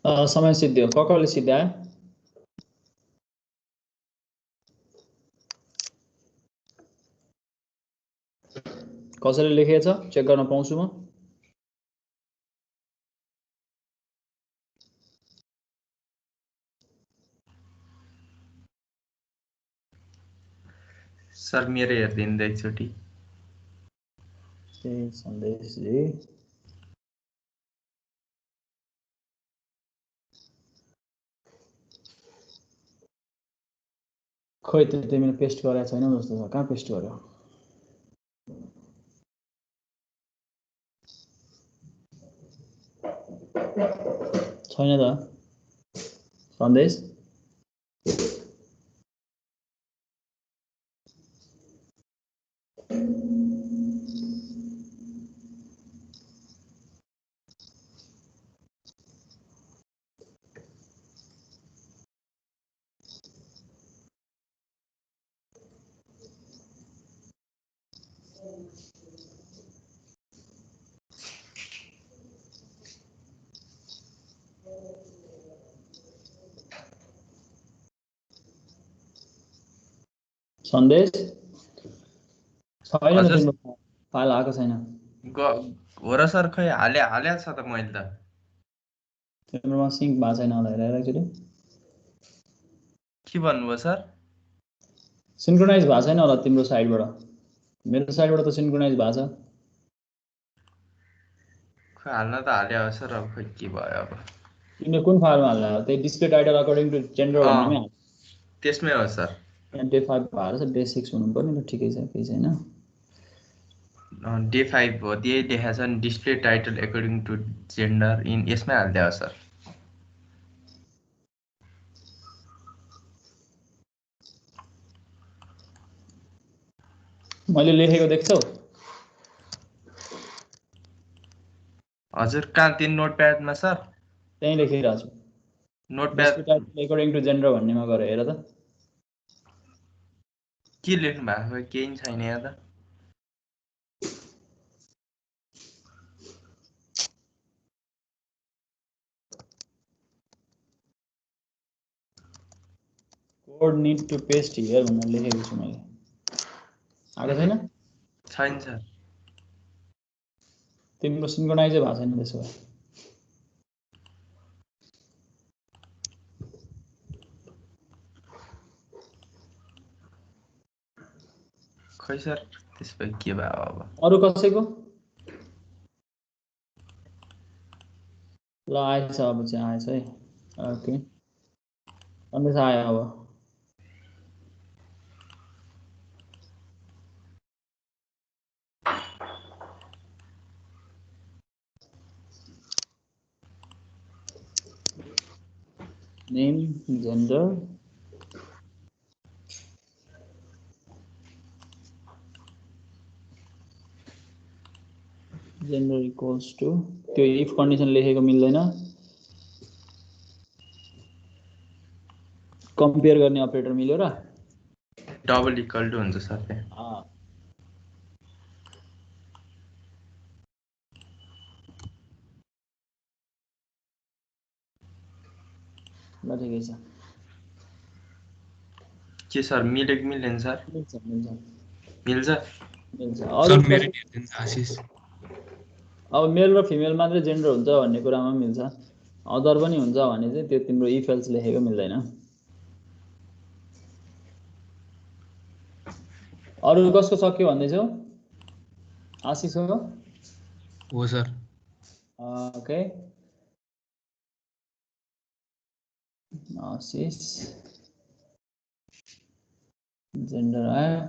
समय सिद्धियो कसले सिद्ध्यायो कसैले लेखेछ चेक गर्न पाउँछु म सर मेरो हेर्दिनु एकचोटि सन्देश जी खोइ त्यो तिमीले पेस्ट गरेको छैन जस्तो छ कहाँ पेस्ट गर्यो छैन त सन्देश सन्देश छैन तिम्रो फाइल आएको छैन हो र सर खै हाले छ त मैले त तिम्रोमा सिङ्क भएको छैन होला हेरेर एकचोटि के भन्नुभयो सर सिन्क्रोनाइज भएको छैन होला तिम्रो साइडबाट मेरो साइडबाट त सिन्क्रोनाइज भएको छ खै हाल्न त हाले हो सर अब खै के भयो अब तिमीले कुन फाइलमा हाल्ला हो त्यही display title according to gender भन्नेमै हाल त्यसमै हो सर डे 5 भएको छ डे 6 हुनु पर्ने ल ठिकै छ केही छैन डे 5 हो त्यही देखाएको छ नि display title according to gender in यसमै हाल्दै हो सर मैले लेखेको देख्छौ हजुर कहाँ त्यो नोटप्याडमा सर त्यही लेखिरहेको छु नोटप्याड अकर्डिङ टु जेन्डर भन्नेमा गएर हेर त के लेख्नु भएको केही छैन यहाँ त code need to paste here भनेर लेखेको छु मैले आएको छैन छैन सर तिम्रो सिन्क्रोनाइजै भएको छैन त्यसो भए खै सर त्यसपछि के भयो अब अरु कसैको ल आएछ अब चाहिँ आएछ है ओके सन्देश आयो अब name gender gender equals to त्यो इफ कन्डिसन लेखेको मिल्दैन कम्पेयर गर्ने अपरेटर मिल्यो र डबल इक्वल टु हुन्छ सर त्यहाँ ल ठिकै छ के सर मिल्यो कि मिल्दैन सर मिल्छ मिल्छ मिल्छ मिल्छ सर मेरो नि आशिष अब मेल र फिमेल मात्रै जेन्डर हुन्छ भन्ने कुरामा मिल्छ अदर पनि हुन्छ भने चाहिँ त्यो तिम्रो इफ एल्स लेखेको मिल्दैन अरु कसको सक्यो भन्दैछौ आशिष हो सर ओके आशिष जेन्डर आयो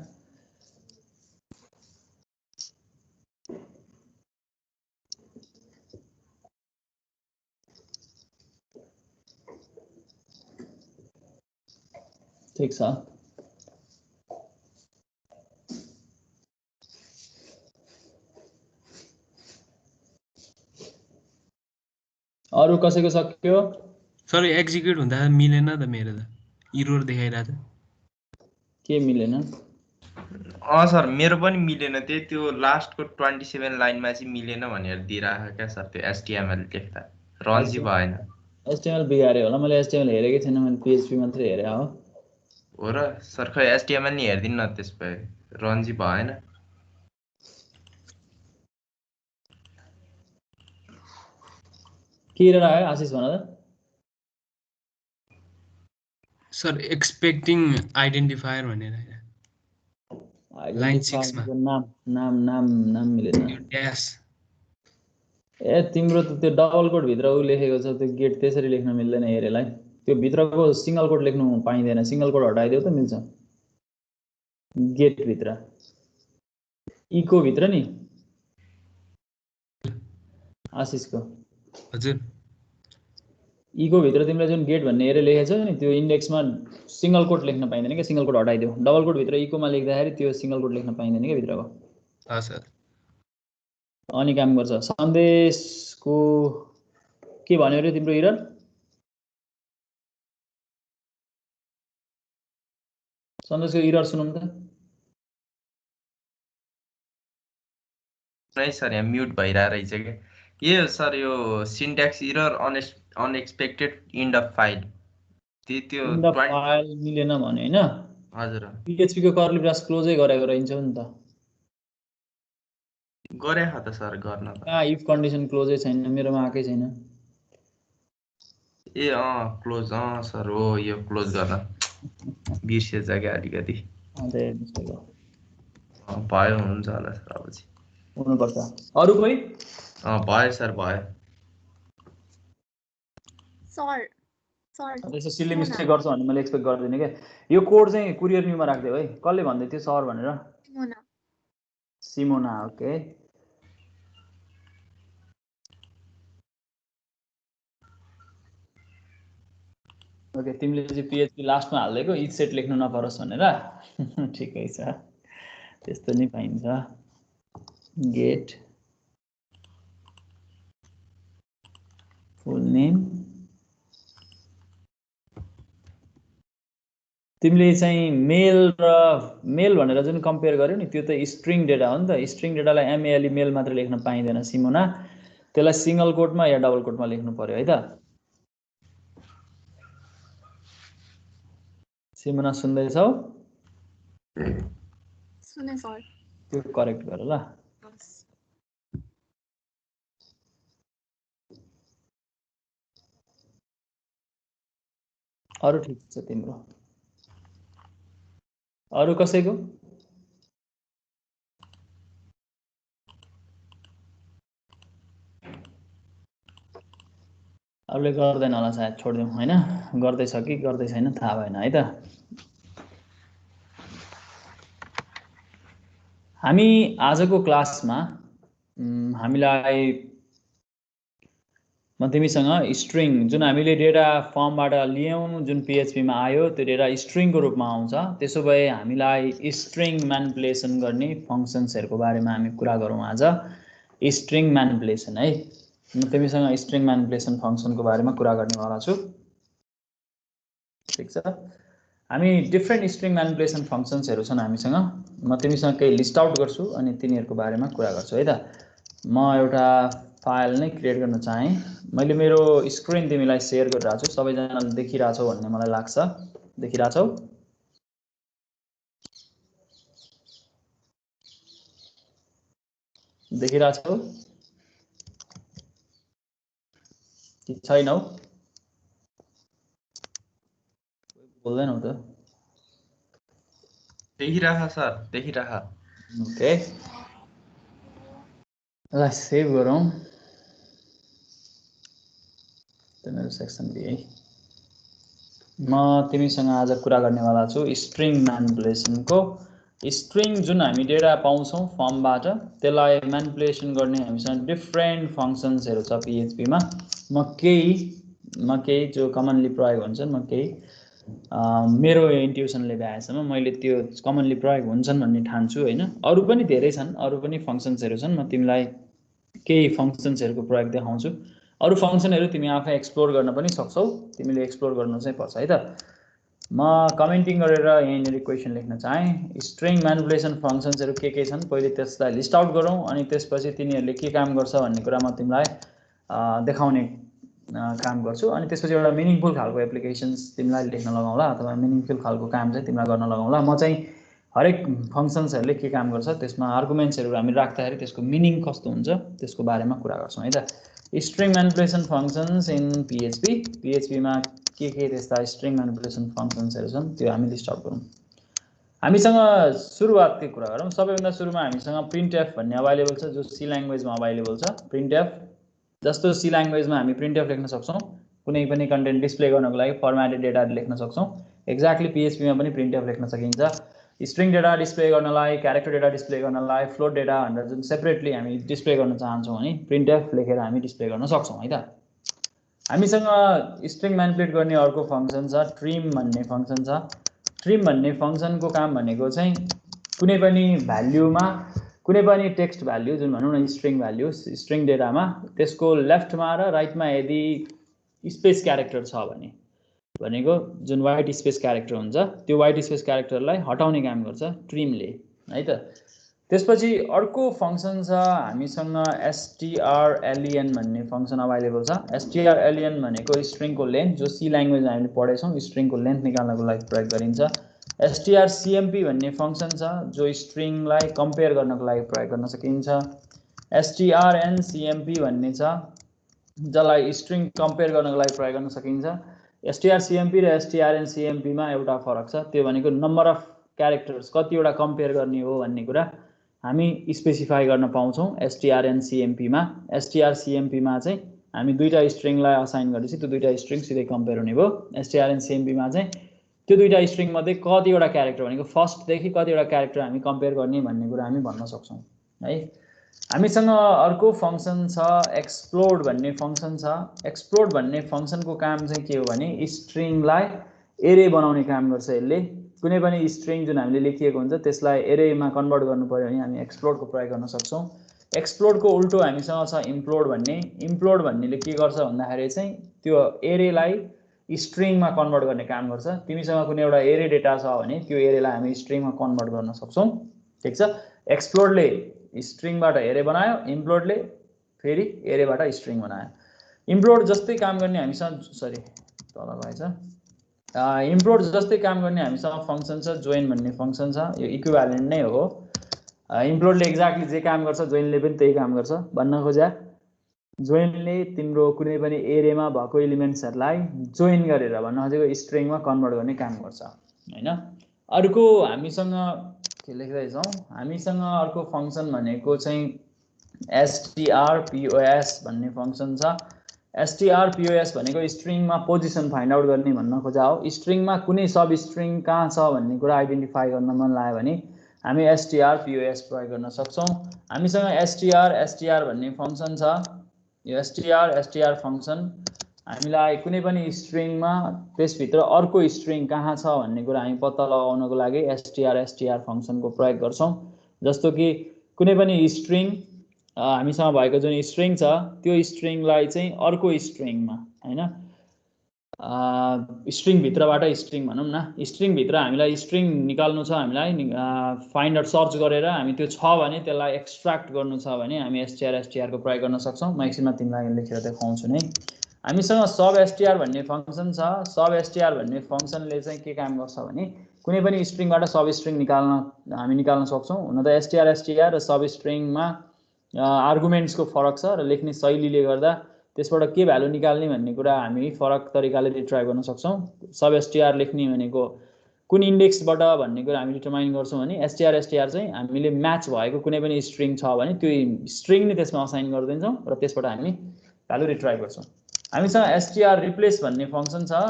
ठिक छ अरु कसैको सक्यो सर एक्जिक्युट हुँदा मिलेन त मेरो त इरर देखाइरहेछ के मिलेन सर मेरो पनि मिलेन त्यो लास्टको 27 लाइनमा चाहिँ मिलेन भनेर दिइराख्यो क्या सर त्यो एचटीएमएल लेख्दा रन चाहिँ भएन HTML बिगारे होला, मैले HTML हेरेकै छैन, मैले PHP मात्रै हेरे हो। हो र सर, खै HTML नि हेरिदिनु न, त्यस भए रन्जी भएन। के हेरेर आयो आशिष भन त। सर एक्सपेक्टिङ आइडेन्टिफायर भनेर लाइन 6 मा नाम मिलेन। यो ड्यास ए तिम्रो त त्यो डबल कोट भित्र उ लेखेको छ, त्यो गेट त्यसरी लेख्न मिल्दैन हेरेलाई। त्यो भित्रको सिंगल कोट लेख्नु पाइँदैन, सिंगल कोट हटाइदियो त मिल्छ। गेट भित्र इको भित्र नि आशिषको हजुर इको भित्र तिमीले जुन गेट भन्ने हेरे लेखेको छ नि, त्यो इन्डेक्समा सिंगल कोट लेख्न पाइँदैन क्या, सिंगल कोट हटाइदियो। डबल कोट भित्र इकोमा लेख्दाखेरि त्यो सिंगल कोट लेख्न पाइँदैन क्या भित्रको। हजुर अनि काम गर्छ। सन्देशको के भन्यो रे तिम्रो इरर? सन्देशको इरर सुनौँ त। नहीं सर, यहाँ म्युट भइरहेको रहेछ क्या। यो सर यो syntax error, unexpected end of file, त्यो इन्ड अफ फाइल मिलेन भने हैन, हजुर PHP को कर्ली ब्रास क्लोजै गरेको रहन्छ नि त। गरे हो त सर, गर्न त। इफ कन्डिसन क्लोजै छैन, मेरोमा आकै छैन। ए क्लोज सर हो, यो क्लोज गर्न बिर्सेछ क्या अलिकति। भयो, हुन्छ होला सर अब चाहिँ। हुनुपर्छ। अरु कोही? भयो सर, भयो। सर यसो सिल्ली मिस्टेक गर्छ भन्ने मैले एक्सपेक्ट गर्दिनँ क्या। यो कोड चाहिँ कुरियर न्यूमा राख्दियो है। कसले भन्दै थियो सर भनेर? सिमोना। Okay, okay. तिमीले चाहिँ PHP लास्टमा हाल्दिएको इच सेट लेख्नु नपरोस् भनेर। ठिकै छ, त्यस्तो नि पाइन्छ। Get full name. तिमीले चाहिँ मेल र मेल भनेर जुन कम्पेयर गर्यो नि, त्यो त स्ट्रिङ डेटा हो नि त। स्ट्रिङ डेटालाई MALE मेल मात्र लेख्न पाइँदैन सिमोना, त्यसलाई सिंगल कोटमा या डबल कोटमा लेख्नु पर्यो है त। सिमोना सुन्दैछौ? सुने सर। त्यो करेक्ट गर ल। अरु ठिक छ तिम्रो? अरु कसैको? अरूले गर्दैन होला सायद, छोडिदिउँ हैन। गर्दैछ कि गर्दै छैन थाहा भएन है त। हामी आजको क्लासमा हामीलाई म तिमीसँग स्ट्रिङ जुन हामीले डेटा फर्मबाट लियौं, जुन PHP मा आयो, त्यो डेटा स्ट्रिङको रूपमा आउँछ। त्यसो भए हामीलाई स्ट्रिङ म्यानिपुलेसन गर्ने फंक्सन्सहरुको बारेमा हामी कुरा गरौँ आज। स्ट्रिङ म्यानिपुलेसन है। म तिमीसँग स्ट्रिङ म्यानिपुलेसन फंक्सनको बारेमा कुरा गर्नेवाला छु। ठीक छ? हामी डिफरेन्ट स्ट्रिङ म्यानिपुलेसन फंक्सन्सहरु छन् हामीसँग। म तिमीसँग केही लिस्ट आउट गर्छु अनि तिनीहरुको बारेमा कुरा गर्छु है त। म एउटा फाइल नै क्रिएट गर्न चाहे। मैले मेरो स्क्रिन तिमीलाई शेयर गरिरहेको छु, सबैजनाले देखिरहेछौ भन्ने मलाई लाग्छ। देखिरहेछौ? देखिरहेछौ कि छैनौ? बोल्दैनौ त? देखिरह सर, देखिरह। ओके, ल सेभ गरौँ। त्यो मेरो सेक्सन बी है। म तिमीसँग आज कुरा गर्नेवाला छु स्ट्रिङ म्यानिपुलेसनको। स्ट्रिङ जुन हामी डेटा पाउँछौं फर्मबाट, त्यसलाई म्यानिपुलेसन गर्ने हामीसँग डिफरेन्ट फंक्सन्सहरु छ PHP मा। म केही जो कमनली प्रयोग हुन्छन्, म केही मेरो इन्ट्युसनले भ्याएसम्म मैले त्यो कमनली प्रयोग हुन्छन् भन्ने ठान्छु हैन। अरु पनि धेरै छन्, अरु पनि फंक्सन्सहरु छन्। म तिमीलाई केही फंक्सन्सहरुको प्रयोग देखाउँछु। अरु फंक्सनहरु तिमी आफै एक्सप्लोर गर्न पनि सक्छौ, तिमीले एक्सप्लोर गर्नु चाहिँ पर्छ है त। म कमेन्टिङ गरेर यहाँनिर क्वेशन लेख्न चाहे। स्ट्रिङ म्यानिपुलेसन फंक्सन्सहरु के छन् पहिले त्यसलाई लिस्ट आउट गरौँ, अनि त्यसपछि तिनीहरुले के काम गर्छ भन्ने कुरा म तिमीलाई देखाउने काम गर्छु अनि त्यसपछि एउटा मिनिङफुल खालको एप्लिकेसन्स तिमीलाई लेख्न लगाउँला अथवा मिनिङफुल खालको काम चाहिँ तिमीलाई गर्न लगाउँला म चाहिँ हरेक फङ्सन्सहरूले के काम गर्छ त्यसमा आर्गुमेन्ट्सहरू हामी राख्दाखेरि त्यसको मिनिङ कस्तो हुन्छ त्यसको बारेमा कुरा गर्छौँ है त स्ट्रिङ म्यानिपुलेसन फङ्सन्स इन पिएचपीमा के त्यस्ता स्ट्रिङ म्यानिपुलेसन फङ्सन्सहरू छन् त्यो हामी लिस्ट आउट गरौँ हामीसँग सुरुवातकै कुरा गरौँ सबैभन्दा सुरुमा हामीसँग प्रिन्टएफ भन्ने अभाइलेबल छ जो सी ल्याङ्ग्वेजमा अभाइलेबल छ प्रिन्टएफ जस्तो सी ल्याङ्ग्वेजमा हामी प्रिन्टएफ लेख्न सक्छौँ कुनै पनि कन्टेन्ट डिस्प्ले गर्नको लागि फर्मेटेड डेटा लेख्न सक्छौँ एक्ज्याक्टली पिएचपीमा पनि प्रिन्टएफ लेख्न सकिन्छ स्ट्रिङ डेटा डिस्प्ले गर्नलाई क्यारेक्टर डेटा डिस्प्ले गर्नलाई फ्लोट डेटा भनेर जुन सेपरेटली हामी डिस्प्ले गर्न चाहन्छौँ भने प्रिन्टएफ लेखेर हामी डिस्प्ले गर्न सक्छौँ है त हामीसँग स्ट्रिङ म्यानिपुलेट गर्ने अर्को फङ्सन छ ट्रिम भन्ने फङ्सन छ ट्रिम भन्ने फङ्सनको काम भनेको चाहिँ कुनै पनि भ्याल्युमा कुनै पनि टेक्स्ट भ्याल्यु जुन भनौँ न स्ट्रिङ भ्याल्यु स्ट्रिङ डेटामा त्यसको लेफ्टमा र राइटमा यदि स्पेस क्यारेक्टर छ भने भनेको जुन वाइट स्पेस क्यारेक्टर हुन्छ त्यो वाइट स्पेस क्यारेक्टरलाई हटाउने काम गर्छ ट्रिमले है त त्यसपछि अर्को फङ्सन छ हामीसँग strlen भन्ने फङ्सन अभाइलेबल छ strlen भनेको स्ट्रिङको लेन्थ जो सी ल्याङ्ग्वेजमा हामीले पढेछौँ स्ट्रिङको लेन्थ निकाल्नको लागि प्रयोग गरिन्छ strcmp भन्ने फङ्सन छ जो स्ट्रिङलाई कम्पेयर गर्नको लागि प्रयोग गर्न सकिन्छ strncmp भन्ने छ जसलाई स्ट्रिङ कम्पेयर गर्नको लागि प्रयोग गर्न सकिन्छ strcmp र strncmp मा एउटा फरक छ त्यो भनेको नम्बर अफ क्यारेक्टर्स कतिवटा कम्पेयर गर्ने हो भन्ने कुरा हामी स्पेसिफाई गर्न पाउँछौँ strncmp मा strcmp मा चाहिँ हामी दुईटा स्ट्रिङलाई असाइन गरेपछि त्यो दुईटा स्ट्रिङ सिधै कम्पेयर हुने भयो strncmp मा चाहिँ त्यो दुईटा स्ट्रिङ मध्ये कतिवटा क्यारेक्टर भनेको फर्स्टदेखि कतिवटा क्यारेक्टर हामी कम्पेयर गर्ने भन्ने कुरा हामी भन्न सक्छौँ है हामीसँग अर्को फङ्सन छ एक्सप्लोड भन्ने फङ्सन छ एक्सप्लोड भन्ने फङ्सनको काम चाहिँ के हो भने स्ट्रिङलाई एरे बनाउने काम गर्छ यसले कुनै पनि स्ट्रिङ जुन हामीले लेखिएको हुन्छ त्यसलाई एरेमा कन्भर्ट गर्नु पर्यो भने हामी एक्सप्लोडको प्रयोग गर्न सक्छौँ एक्सप्लोडको उल्टो हामीसँग छ इम्प्लोड भन्ने इम्प्लोड भन्नेले के गर्छ भन्दाखेरि चाहिँ त्यो एरेलाई स्ट्रिङमा कन्भर्ट गर्ने काम गर्छ तिमीसँग कुनै एउटा एरे डेटा छ भने त्यो एरेलाई हामी स्ट्रिङमा कन्भर्ट गर्न सक्छौँ ठिक छ एक्सप्लोडले स्ट्रिङबाट एरे बनायो इम्प्लोडले फेरि एरेबाट स्ट्रिङ बनायो इम्प्लोड जस्तै काम गर्ने हामीसँग सरी तल भएछ इम्प्लोड जस्तै काम गर्ने हामीसँग फङ्सन छ जोइन भन्ने फङ्सन छ यो इक्विभ्यालेन्ट नै हो इम्प्लोडले एक्ज्याक्टली जे काम गर्छ जोइनले पनि त्यही काम गर्छ भन्न खोजा जोइनले तिम्रो कुनै पनि एरेमा भएको एलिमेन्ट्सहरूलाई जोइन गरेर भन्न खोजेको स्ट्रिङमा कन्भर्ट गर्ने काम गर्छ हैन अर्को हामीसँग के लेख्दैछौँ हामीसँग अर्को फङ्सन भनेको चाहिँ strpos भन्ने फङ्सन छ strpos भनेको स्ट्रिङमा पोजिसन फाइन्ड आउट गर्ने भन्न खोजा हो स्ट्रिङमा कुनै सब स्ट्रिङ कहाँ छ भन्ने कुरा आइडेन्टिफाई गर्न मन लाग्यो भने हामी strpos प्रयोग गर्न सक्छौँ हामीसँग str भन्ने फङ्सन छ यो str फङ्सन हामीलाई कुनै पनि स्ट्रिङमा त्यसभित्र अर्को स्ट्रिङ कहाँ छ भन्ने कुरा हामी पत्ता लगाउनको लागि str फङ्सनको प्रयोग गर्छौँ जस्तो कि कुनै पनि स्ट्रिङ हामीसँग भएको जुन स्ट्रिङ छ त्यो स्ट्रिङलाई चाहिँ अर्को स्ट्रिङमा हैन स्ट्रिङभित्रबाट स्ट्रिङ भनौँ न स्ट्रिङभित्र हामीलाई स्ट्रिङ निकाल्नु छ हामीलाई फाइन्ड आउट सर्च गरेर हामी त्यो छ भने त्यसलाई एक्सट्र्याक्ट गर्नु छ भने हामी str को प्रयोग गर्न सक्छौँ म एकछिनमा तिमीलाई लेखेर देखाउँछु नै हामीसँग सब str भन्ने फङ्सन छ सब str भन्ने फङ्सनले चाहिँ के काम गर्छ भने कुनै पनि स्ट्रिङबाट सब स्ट्रिङ हामी निकाल्न सक्छौँ हुन त str र सब स्ट्रिङमा आर्गुमेन्ट्सको फरक छ र लेख्ने शैलीले गर्दा त्यसबाट के भ्यालु निकाल्ने भन्ने कुरा हामी फरक तरिकाले रिट्राइभ गर्न सक्छौँ सब str लेख्ने भनेको कुन इन्डेक्सबाट भन्ने कुरा हामी डिटरमाइन गर्छौँ भने str चाहिँ हामीले म्याच भएको कुनै पनि स्ट्रिङ छ भने त्यो स्ट्रिङ नै त्यसमा असाइन गरिदिन्छौँ र त्यसबाट हामी भ्यालु रिट्राइभ गर्छौँ हामीसँग str रिप्लेस भन्ने फङ्सन छ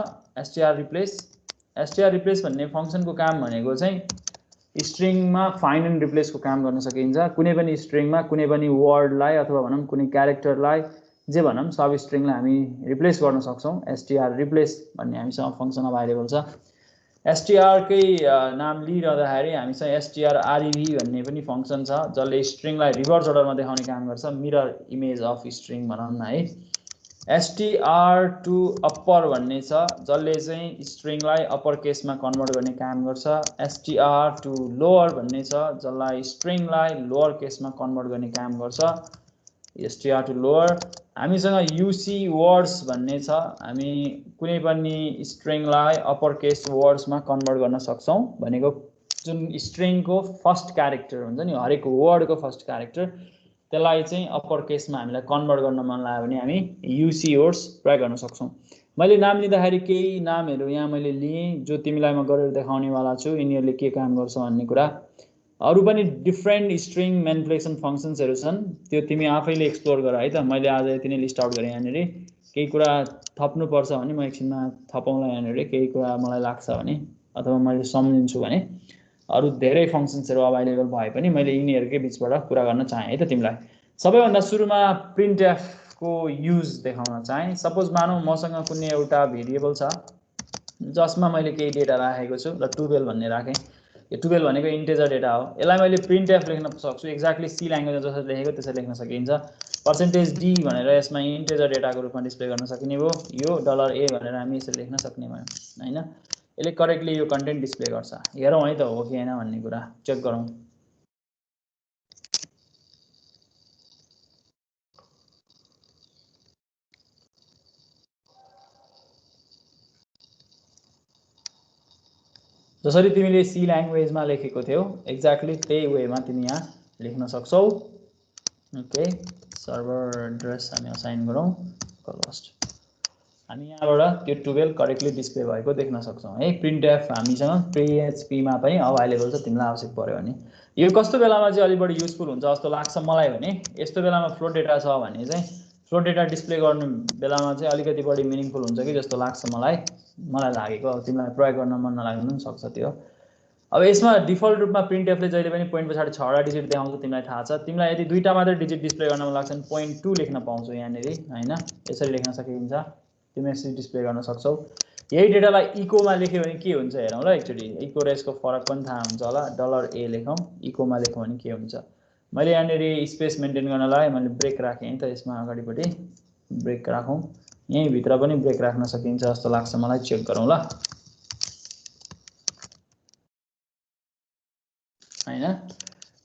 str रिप्लेस भन्ने फङ्सनको काम भनेको चाहिँ स्ट्रिङमा फाइन्ड एन्ड रिप्लेसको काम गर्न सकिन्छ कुनै पनि स्ट्रिङमा कुनै पनि वर्डलाई अथवा भनौँ कुनै क्यारेक्टरलाई जे भनौँ सब स्ट्रिङलाई हामी रिप्लेस गर्न सक्छौँ str रिप्लेस भन्ने हामीसँग फङ्सन अभाइलेबल छ str कै नाम लिइरहँदाखेरि हामीसँग strrev भन्ने पनि फङ्सन छ जसले स्ट्रिङलाई रिभर्स अर्डरमा देखाउने काम गर्छ मिरर इमेज अफ स्ट्रिङ भनौँ न है str टु अप्पर भन्ने छ जसले चाहिँ स्ट्रिङलाई अप्पर केसमा कन्भर्ट गर्ने काम गर्छ str टु लोअर भन्ने छ जसलाई स्ट्रिङलाई लोअर केसमा कन्भर्ट गर्ने काम गर्छ str to lower हामीसँग UC words भन्ने छ हामी कुनै पनि स्ट्रिङलाई अपर केस वर्ड्समा कन्भर्ट गर्न सक्छौं भनेको जुन स्ट्रिङको फर्स्ट क्यारेक्टर हुन्छ नि हरेक वर्डको फर्स्ट क्यारेक्टर त्यसलाई चाहिँ अपर केसमा हामीलाई कन्भर्ट गर्न मन लाग्यो भने हामी UC words प्रयोग गर्न सक्छौं मैले नाम लिँदाखेरि केही नामहरु यहाँ मैले लिए जो तिमीलाई म गरेर देखाउने वाला छु यिनीहरुले के काम गर्छ भन्ने कुरा अरु पनि डिफरेंट स्ट्रिङ म्यानिपुलेसन फंक्शन्सहरु छन् त्यो तिमी आफैले एक्सप्लोर गर है त मैले आज यति नै लिस्ट आउट गरे यहाँनेरि केही कुरा थप्नु पर्छ भने म एकछिनमा थपौँला यहाँनेरि केही कुरा मलाई लाग्छ भने अथवा मैले सम्झिन्छु भने अरु धेरै फंक्शन्सहरु अवेलेबल भए पनि मैले यिनीहरुकै बीचबाट कुरा गर्न चाहे है त तिमीलाई सबैभन्दा सुरुमा printf को युज देखाउन चाहे सपोज मानौ मसँग कुनै एउटा भेरिएबल छ जसमा मैले केही डेटा राखेको छु र 12 भन्ने राखे यो 12 भनेको इन्टिजर डेटा हो यसलाई मैले printf लेख्न सक्छु एक्ज्याक्टली सी ल्याङ्ग्वेजमा जसरी लेखेको त्यसरी लेख्न सकिन्छ %d भनेर यसमा इन्टिजर डेटाको रूपमा डिस्प्ले गर्न सकिने हो यो $a भनेर हामी यसरी लेख्न सक्ने भयो हैन यसले करेक्टली यो कन्टेन्ट डिस्प्ले गर्छ हेरौं है त हो कि हैन भन्ने कुरा चेक गरौं जसरी तिमीले सी ल्याङ्ग्वेजमा लेखेको थियौ एक्ज्याक्टली त्यही वेमा तिमी यहाँ लेख्न सक्छौ ओके सर्भर एड्रेस हामी असाइन गरौं कलस्ट हामी यहाँबाट त्यो 12 करेक्टली डिस्प्ले भएको देख्न सक्छौं है printf हामीसँग PHP मा पनि अवेलेबल छ तिमीलाई आवश्यक पर्यो भने यो कस्तो बेलामा चाहिँ अलि बढी युजफुल हुन्छ जस्तो लाग्छ मलाई भने यस्तो बेलामा फ्लोट डेटा छ भने चाहिँ फ्लोट डेटा डिस्प्ले गर्नु बेलामा चाहिँ अलिकति बढी मिनिङफुल हुन्छ कि जस्तो लाग्छ मलाई लागेको अब तिमीलाई प्रयोग गर्न मन नलाग्नु पनि सक्छ त्यो अब यसमा डिफल्ट रूपमा printf ले जहिले पनि पोइन्ट पछाडी 6 वटा डिजिट देखाउँछ तिमीलाई थाहा छ तिमीलाई यदि दुईटा मात्र डिजिट डिस्प्ले गर्न मन लाग्छ भने 0.2 लेख्न पाउँछौ यहाँनेरि हैन यसरी लेख्न सकिन्छ तिमी यसरी डिस्प्ले गर्न सक्छौ यही डेटालाई इको मा लेख्यो भने के हुन्छ हेरौँ ल एकचोटी इको र यसको फरक पनि थाहा हुन्छ होला $a लेखौं इको मा लेखौं भने के हुन्छ मैले यहाँनेरि स्पेस मेन्टेन गर्नलाई मैले ब्रेक राखे है त यसमा अगाडिपटि ब्रेक राखौं यही भित्र पनि ब्रेक राख्न सकिन्छ जस्तो लाग्छ मलाई चेक गरौँ ल हैन यहाँ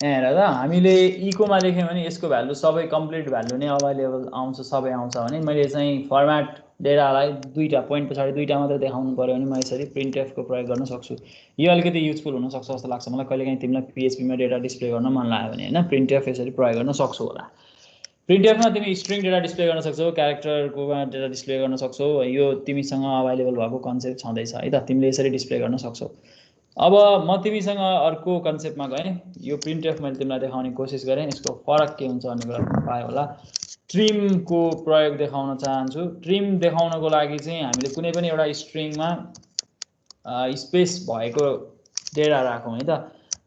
हेर त हामीले इको मा लेख्यौं भने यसको भ्यालु सबै कम्प्लिट भ्यालु नै अवेलेबल आउँछ सबै आउँछ भने मैले चाहिँ फर्मेट डेटालाई दुईटा पोइन्ट पछाडी दुईटा मात्र देखाउनु पर्यो भने म यसरी printf को प्रयोग गर्न सक्छु यो अलिकति युजफुल हुन सक्छ जस्तो लाग्छ मलाई कहिलेकाहीँ तिमीलाई PHP मा डेटा डिस्प्ले गर्न मन लाग्यो भने हैन printf यसरी प्रयोग गर्न सक्छौ होला printf मा तिमी स्ट्रिङ डेटा डिस्प्ले गर्न सक्छौ क्यारेक्टरको डेटा डिस्प्ले गर्न सक्छौ यो तिमीसँग अवेलेबल भएको कन्सेप्ट छँदैछ है त तिमीले यसरी डिस्प्ले गर्न सक्छौ अब म तिमीसँग अर्को कन्सेप्टमा गए यो printf मैले तिमीलाई देखाउने कोसिस गरे यसको फरक के हुन्छ भन्ने कुरा पाए होला ट्रिम को प्रयोग देखाउन चाहन्छु ट्रिम देखाउनको लागि चाहिँ हामीले कुनै पनि एउटा स्ट्रिङमा स्पेस भएको डेटा राखौं है त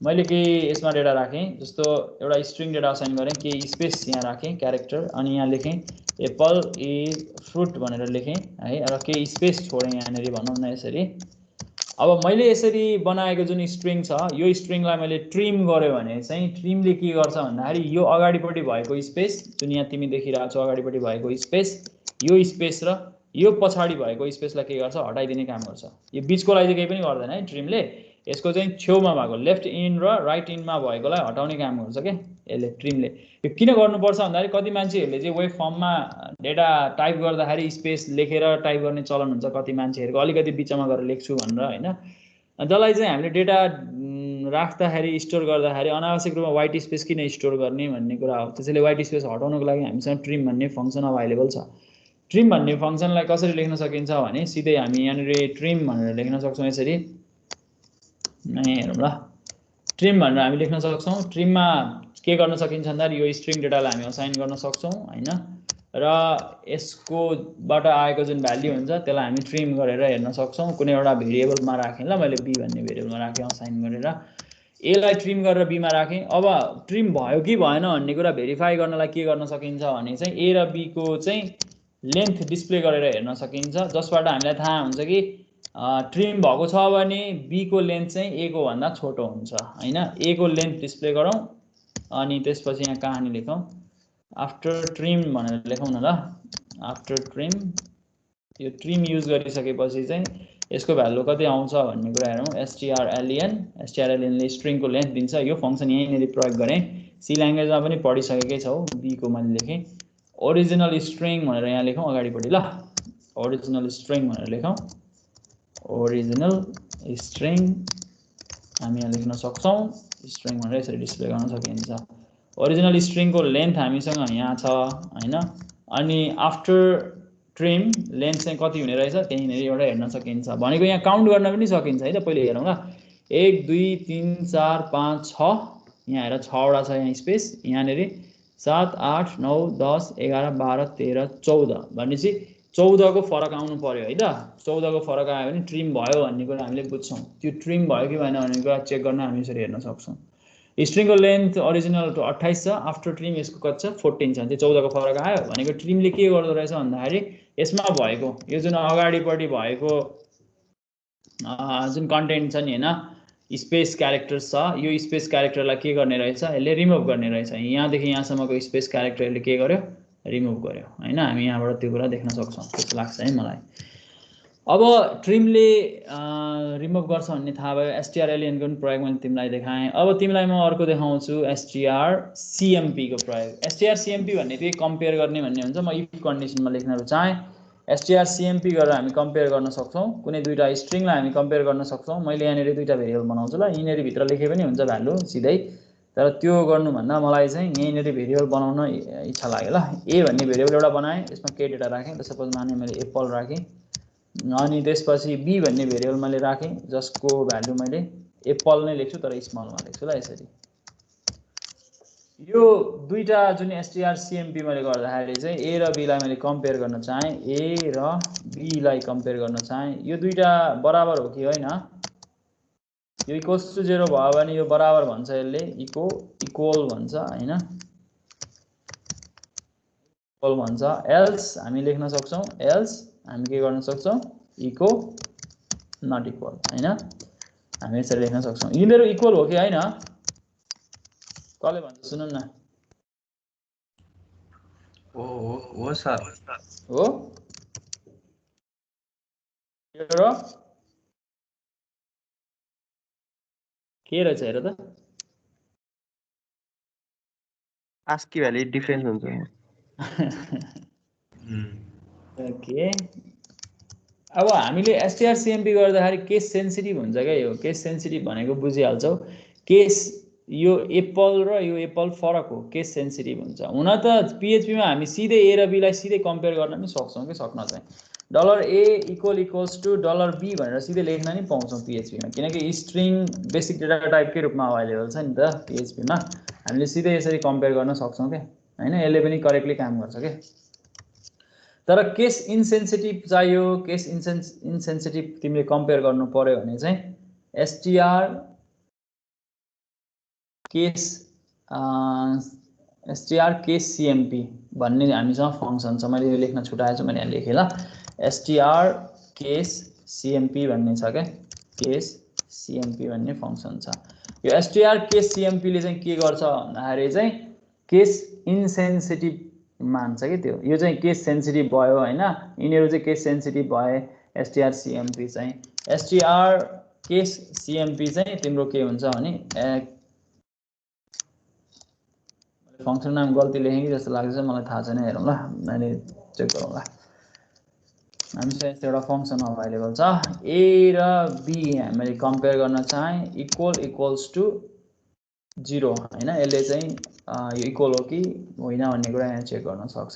मैले के यसमा डेटा राखे जस्तो एउटा स्ट्रिङ डेटा असाइन गरे के स्पेस यहाँ राखे क्यारेक्टर अनि यहाँ लेखे एप्पल इज फ्रुट भनेर लेखे है र के स्पेस छोडे यहाँनेरि भनौं न यसरी अब मैले यसरी बनाएको जुन स्ट्रिङ छ यो स्ट्रिङलाई मैले ट्रिम गर्यो भने चाहिँ ट्रिमले के गर्छ भन्दाखेरि यो अगाडिपटि भएको स्पेस जुन यहाँ तिमी देखिरहेको छौ अगाडिपटि भएको स्पेस यो स्पेस र यो पछाडी भएको स्पेसलाई के गर्छ हटाइदिने काम गर्छ यो बीचकोलाई चाहिँ केही पनि गर्दैन है ट्रिमले यसको चाहिँ छेउमा भएको लेफ्ट इन र राइट इनमा भएकोलाई हटाउने काम गर्छ के यसले ट्रिमले यो किन गर्नुपर्छ भन्दाखेरि कति मान्छेहरुले चाहिँ वेब फर्ममा डेटा टाइप गर्दाखेरि स्पेस लेखेर टाइप गर्ने चलन हुन्छ कति मान्छेहरुको अलिकति बीचमा गएर लेख्छु भनेर हैन जसलाई चाहिँ हामीले डेटा राख्दाखेरि स्टोर गर्दाखेरि अनावश्यक रूपमा व्हाइट स्पेस किन स्टोर गर्ने भन्ने कुरा हो त्यसैले व्हाइट स्पेस हटाउनको लागि हामीसँग ट्रिम भन्ने फंक्सन अवेलेबल छ ट्रिम भन्ने फंक्सनलाई कसरी लेख्न सकिन्छ भने सिधै हामी यहाँनेरि ट्रिम भनेर लेख्न सक्छौं यसरी नै हेरौँ ल ट्रिम भनेर हामी लेख्न सक्छौं ट्रिममा के गर्न सकिन्छ भन्दाखेरि यो स्ट्रिङ डेटालाई हामी असाइन गर्न सक्छौं हैन र यसको बाट आएको जुन भ्याल्यु हुन्छ त्यसलाई हामी ट्रिम गरेर हेर्न सक्छौं कुनै एउटा भेरिएबलमा राखे ल मैले b भन्ने भेरिएबलमा राखे असाइन गरेर एलाई ट्रिम गरेर b मा राखे अब ट्रिम भयो कि भएन भन्ने कुरा भेरिफाई गर्नलाई के गर्न सकिन्छ भने चाहिँ a र b को चाहिँ लेन्थ डिस्प्ले गरेर हेर्न सकिन्छ जसबाट हामीलाई थाहा हुन्छ कि ट्रिम भएको छ भने b को लेन्थ चाहिँ a को भन्दा छोटो हुन्छ हैन a को लेन्थ डिस्प्ले गरौँ अनि त्यसपछि यहाँ कहानी लेखौं आफ्टर ट्रिम भनेर लेखौं न ल आफ्टर ट्रिम यो ट्रिम युज गरिसकेपछि चाहिँ यसको भ्यालु कति आउँछ भन्ने कुरा हेरौं strlen ले स्ट्रिङ को लेन्थ दिन्छ यो फंक्सन यहीँनेरि प्रयोग गरे सी ल्याङ्ग्वेजमा पनि पढिसकेकै छौ बी को मैले लेखेँ ओरिजिनल स्ट्रिङ भनेर यहाँ लेखौँ अगाडिपट्टि ल ओरिजिनल स्ट्रिङ भनेर लेखौँ ओरिजिनल स्ट्रिङ हामी यहाँ लेख्न सक्छौँ स्ट्रिङ भनेर यसरी डिस्प्ले गर्न सकिन्छ ओरिजिनल स्ट्रिङको लेन्थ हामीसँग यहाँ छ हैन अनि आफ्टर ट्रिम लेन्थ चाहिँ कति हुने रहेछ त्यहीँनेर एउटा हेर्न सकिन्छ भनेको यहाँ काउन्ट गर्न पनि सकिन्छ है त पहिले हेरौँ ल 1 2 3 4 5 6 यहाँ हेर 6 वटा छ यहाँ स्पेस यहाँनेर 7 8 9 10 11 12 13 14 भनेपछि 14 को फरक आउनु पर्यो है त 14 को फरक आयो भने ट्रिम भयो भन्ने कुरा हामीले बुझ्छौँ त्यो ट्रिम भयो कि भएन भन्ने कुरा चेक गर्न हामी यसरी हेर्न सक्छौँ स्ट्रिङको लेन्थ ओरिजिनल 28 छ आफ्टर ट्रिम यसको कति छ 14 छ त्यो 14 को फरक आयो भनेको ट्रिमले के गर्दो रहेछ भन्दाखेरि यसमा भएको यो जुन अगाडिपट्टि भएको जुन कन्टेन्ट छ नि हैन स्पेस क्यारेक्टर्स छ यो स्पेस क्यारेक्टरलाई के गर्ने रहेछ यसले रिमुभ गर्ने रहेछ यहाँदेखि यहाँसम्मको स्पेस क्यारेक्टरले के गर्यो रिमुभ गर्यो हैन हामी यहाँबाट त्यो कुरा देख्न सक्छौँ त्यस्तो लाग्छ है मलाई अब ट्रिमले रिमुभ गर्छ भन्ने थाहा भयो एसटीआरएलएन को पनि प्रयोग मैले तिमीलाई देखाएँ अब तिमीलाई म अर्को देखाउँछु एसटीआरसीएमपी को प्रयोग एसटीआरसीएमपी भन्ने चाहिँ कम्पेयर गर्ने भन्ने हुन्छ म इफ कन्डिसनमा लेख्न रुचाएँ एसटीआरसीएमपी गरेर हामी कम्पेयर गर्न सक्छौँ कुनै दुईटा स्ट्रिङलाई हामी कम्पेयर गर्न सक्छौँ मैले यहाँनिर दुईटा भेरिएबल बनाउँछु ल यिनीहरु भित्र लेखे पनि हुन्छ भ्यालु सिधै तर त्यो गर्नुभन्दा मलाई चाहिँ यहीँनेर भेरिएबल बनाउन इच्छा लाग्यो ल ए भन्ने भेरिएबल एउटा बनाएँ यसमा के डेटा राखेँ सपोज माने मैले एप्पल राखेँ अनि त्यसपछि बी भन्ने भेरिएबल मैले राखेँ जसको भ्यालु मैले एप्पल नै लेख्छु तर स्मलमा लेख्छु ल यसरी यो दुईटा जुन एसटीआरसीएमपी मैले गर्दाखेरि चाहिँ ए र बी लाई मैले कम्पेयर गर्न चाहे ए र बी लाई कम्पेयर गर्न चाहे यो दुईटा बराबर हो कि हैन यो इक्वल्स टु 0 भयो भने यो बराबर भन्छ यसले इक्वल भन्छ हैन इक्वल भन्छ एल्स हामी लेख्न सक्छौं एल्स हामी के गर्न सक्छौं इको नट इक्वल हैन हामी यसरी लेख्न सक्छौं यिनीहरु इक्वल हो कि हैन कसले भन्छ सुन्नु न हो सर हो यो के रहेछ हेर त आस्की भ्यालु डिफरेन्स हुन्छ ओके अब हामीले एसटीआरसीएमपी गर्दाखेरि केस सेन्सिटिभ हुन्छ क्या यो केस सेन्सिटिभ भनेको बुझिहाल्छौ केस यो एप्पल र यो एप्पल फरक हो केस सेन्सिटिभ हुन्छ हुन त पीएचपी मा हामी सिधै ए र बी लाई सिधै कम्पेयर गर्न पनि सक्छौं के सक्न चाहिँ $a इक्वल्स टु $b भनेर सिधै लेख्न नि पाउँछौं पीएचपी मा किनकि स्ट्रिङ बेसिक डेटा टाइपकै रूपमा अवेलेबल छ नि त पीएचपी मा हामीले सिधै यसरी कम्पेयर गर्न सक्छौं के हैन यसले पनि करेक्टली काम गर्छ के तर केस इनसेन्सिटिभ चाहियो केस इनसेन्सिटिभ तिमीले कम्पेयर गर्नु पर्यो भने चाहिँ एसटीआर केस सीएमपी भन्ने हामीसँग फंक्सन छ मैले यो लेख्न छुटाएछु मैले यहाँ लेखे ल एसटीआर केस सीएमपी भन्ने छ के केस सीएमपी भन्ने फंक्सन छ यो एसटीआर केस सीएमपी ले चाहिँ के गर्छ भन्दाखेरि चाहिँ केस इनसेन्सिटिभ मान्छ के त्यो यो चाहिँ केस सेन्सिटिभ भयो हैन यिनीहरु चाहिँ केस सेन्सिटिभ भए एसटीआर सीएमपी चाहिँ एसटीआर केस सीएमपी चाहिँ तिम्रो के हुन्छ भने फंक्सन नाम गल्ती लेखेँ कि जस्तो लाग्छ मलाई थाहा छैन हेरौँ ल मैले चेक गरौँ ल हामीसँग यस्तो एउटा फंक्सन अवेलेबल छ ए र बी हामीले कम्पेयर गर्न चाहे इक्वल्स टु 0 हैन यसले चाहिँ यो इक्वल हो कि होइन भन्ने कुरा यहाँ चेक गर्न सक्छ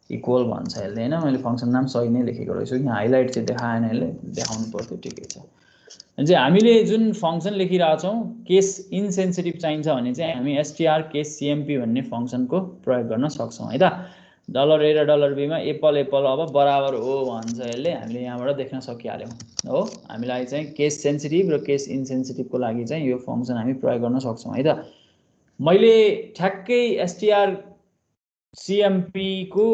इक्वल भन्छ यसले हैन मैले फंक्सन नाम सही नै लेखेको रहेछु यहाँ हाइलाइट चाहिँ देखाएन यसले देखाउनु पर्थ्यो ठिकै छ अनि हामीले जुन फंक्सन लेखिरा छौं केस इनसेन्सिटिभ चाहिन्छ भने चाहिँ हामी एसटीआर केस सीएमपी भन्ने फंक्सनको प्रयोग गर्न सक्छौं है त $a र $b मा एप्पल अब बराबर हो भन्छ यसले हामीले यहाँबाट देख्न सकिहाल्यौं हो हामीलाई चाहिँ केस सेन्सिटिभ र केस इनसेन्सिटिभको लागि चाहिँ यो फंक्सन हामी प्रयोग गर्न सक्छौं है त मैले ठ्याक्कै एसटीआर सीएमपी को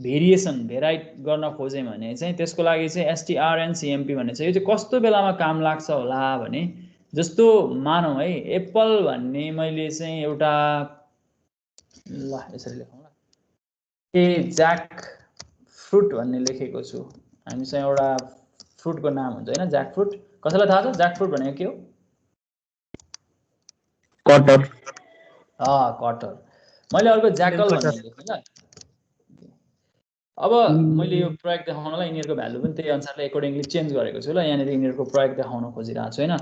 भेरिएसन भेराइट गर्न खोजेँ भने चाहिँ त्यसको लागि चाहिँ एसटीआरएन सीएमपी भन्ने छ यो चाहिँ कस्तो बेलामा काम लाग्छ होला भने जस्तो मानौ है एप्पल भन्ने मैले चाहिँ एउटा ल यसरी लेखौँ ल ए ज्याक फ्रुट भन्ने लेखेको छु हामीसँग एउटा फ्रुटको नाम हुन्छ हैन ज्याक फ्रुट कसैलाई थाहा छ ज्याक फ्रुट भनेको के हो कटर कटर मैले अर्को ज्याकल भन्ने लेखेँ ल अब मैले यो प्रयोग देखाउनलाई यिनीहरूको भ्यालु पनि त्यही अनुसारले एकर्डिङली चेन्ज गरेको छु ल यहाँनिर यिनीहरूको प्रयोग देखाउन खोजिरहेको छु हैन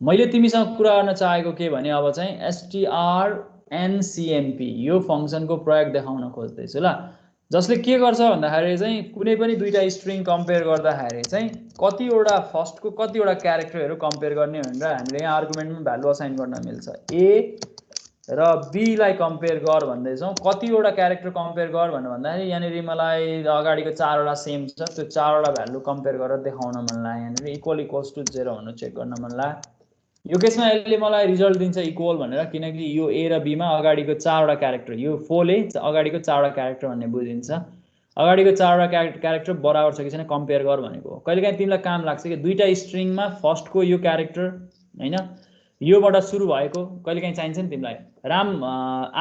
मैले तिमीसँग कुरा गर्न चाहेको के भने अब चाहिँ strncmp यो फङ्सनको प्रयोग देखाउन खोज्दैछु ल जसले के गर्छ भन्दाखेरि चाहिँ कुनै पनि दुईटा स्ट्रिङ कम्पेयर गर्दाखेरि चाहिँ कतिवटा फर्स्टको कतिवटा क्यारेक्टरहरू कम्पेयर गर्ने भनेर हामीले यहाँ आर्गुमेन्टमा भ्यालु असाइन गर्न मिल्छ ए र बी लाई कम्पेयर गर भन्दैछौँ कतिवटा क्यारेक्टर कम्पेयर गर भनेर भन्दाखेरि यहाँनिर मलाई अगाडिको चारवटा सेम छ त्यो चारवटा भ्यालु कम्पेयर गरेर देखाउन मन लाग्यो यहाँनिर इक्वल इक्वल्स टु 0 भनेर चेक गर्न मन लाग्यो यो केसमा यसले मलाई रिजल्ट दिन्छ इक्वल भनेर किनकि यो ए र बी मा अगाडिको चारवटा क्यारेक्टर यो 4 ले अगाडिको चारवटा क्यारेक्टर भन्ने बुझिन्छ अगाडिको चारवटा क्यारेक्टर बराबर छ कि छैन कम्पेयर गर भनेको कहिलेकाहीँ तिमीलाई काम लाग्छ कि दुईटा स्ट्रिङमा फर्स्टको यो क्यारेक्टर हैन योबाट सुरु भएको कहिलेकाहीँ चाहिन्छ नि तिमीलाई राम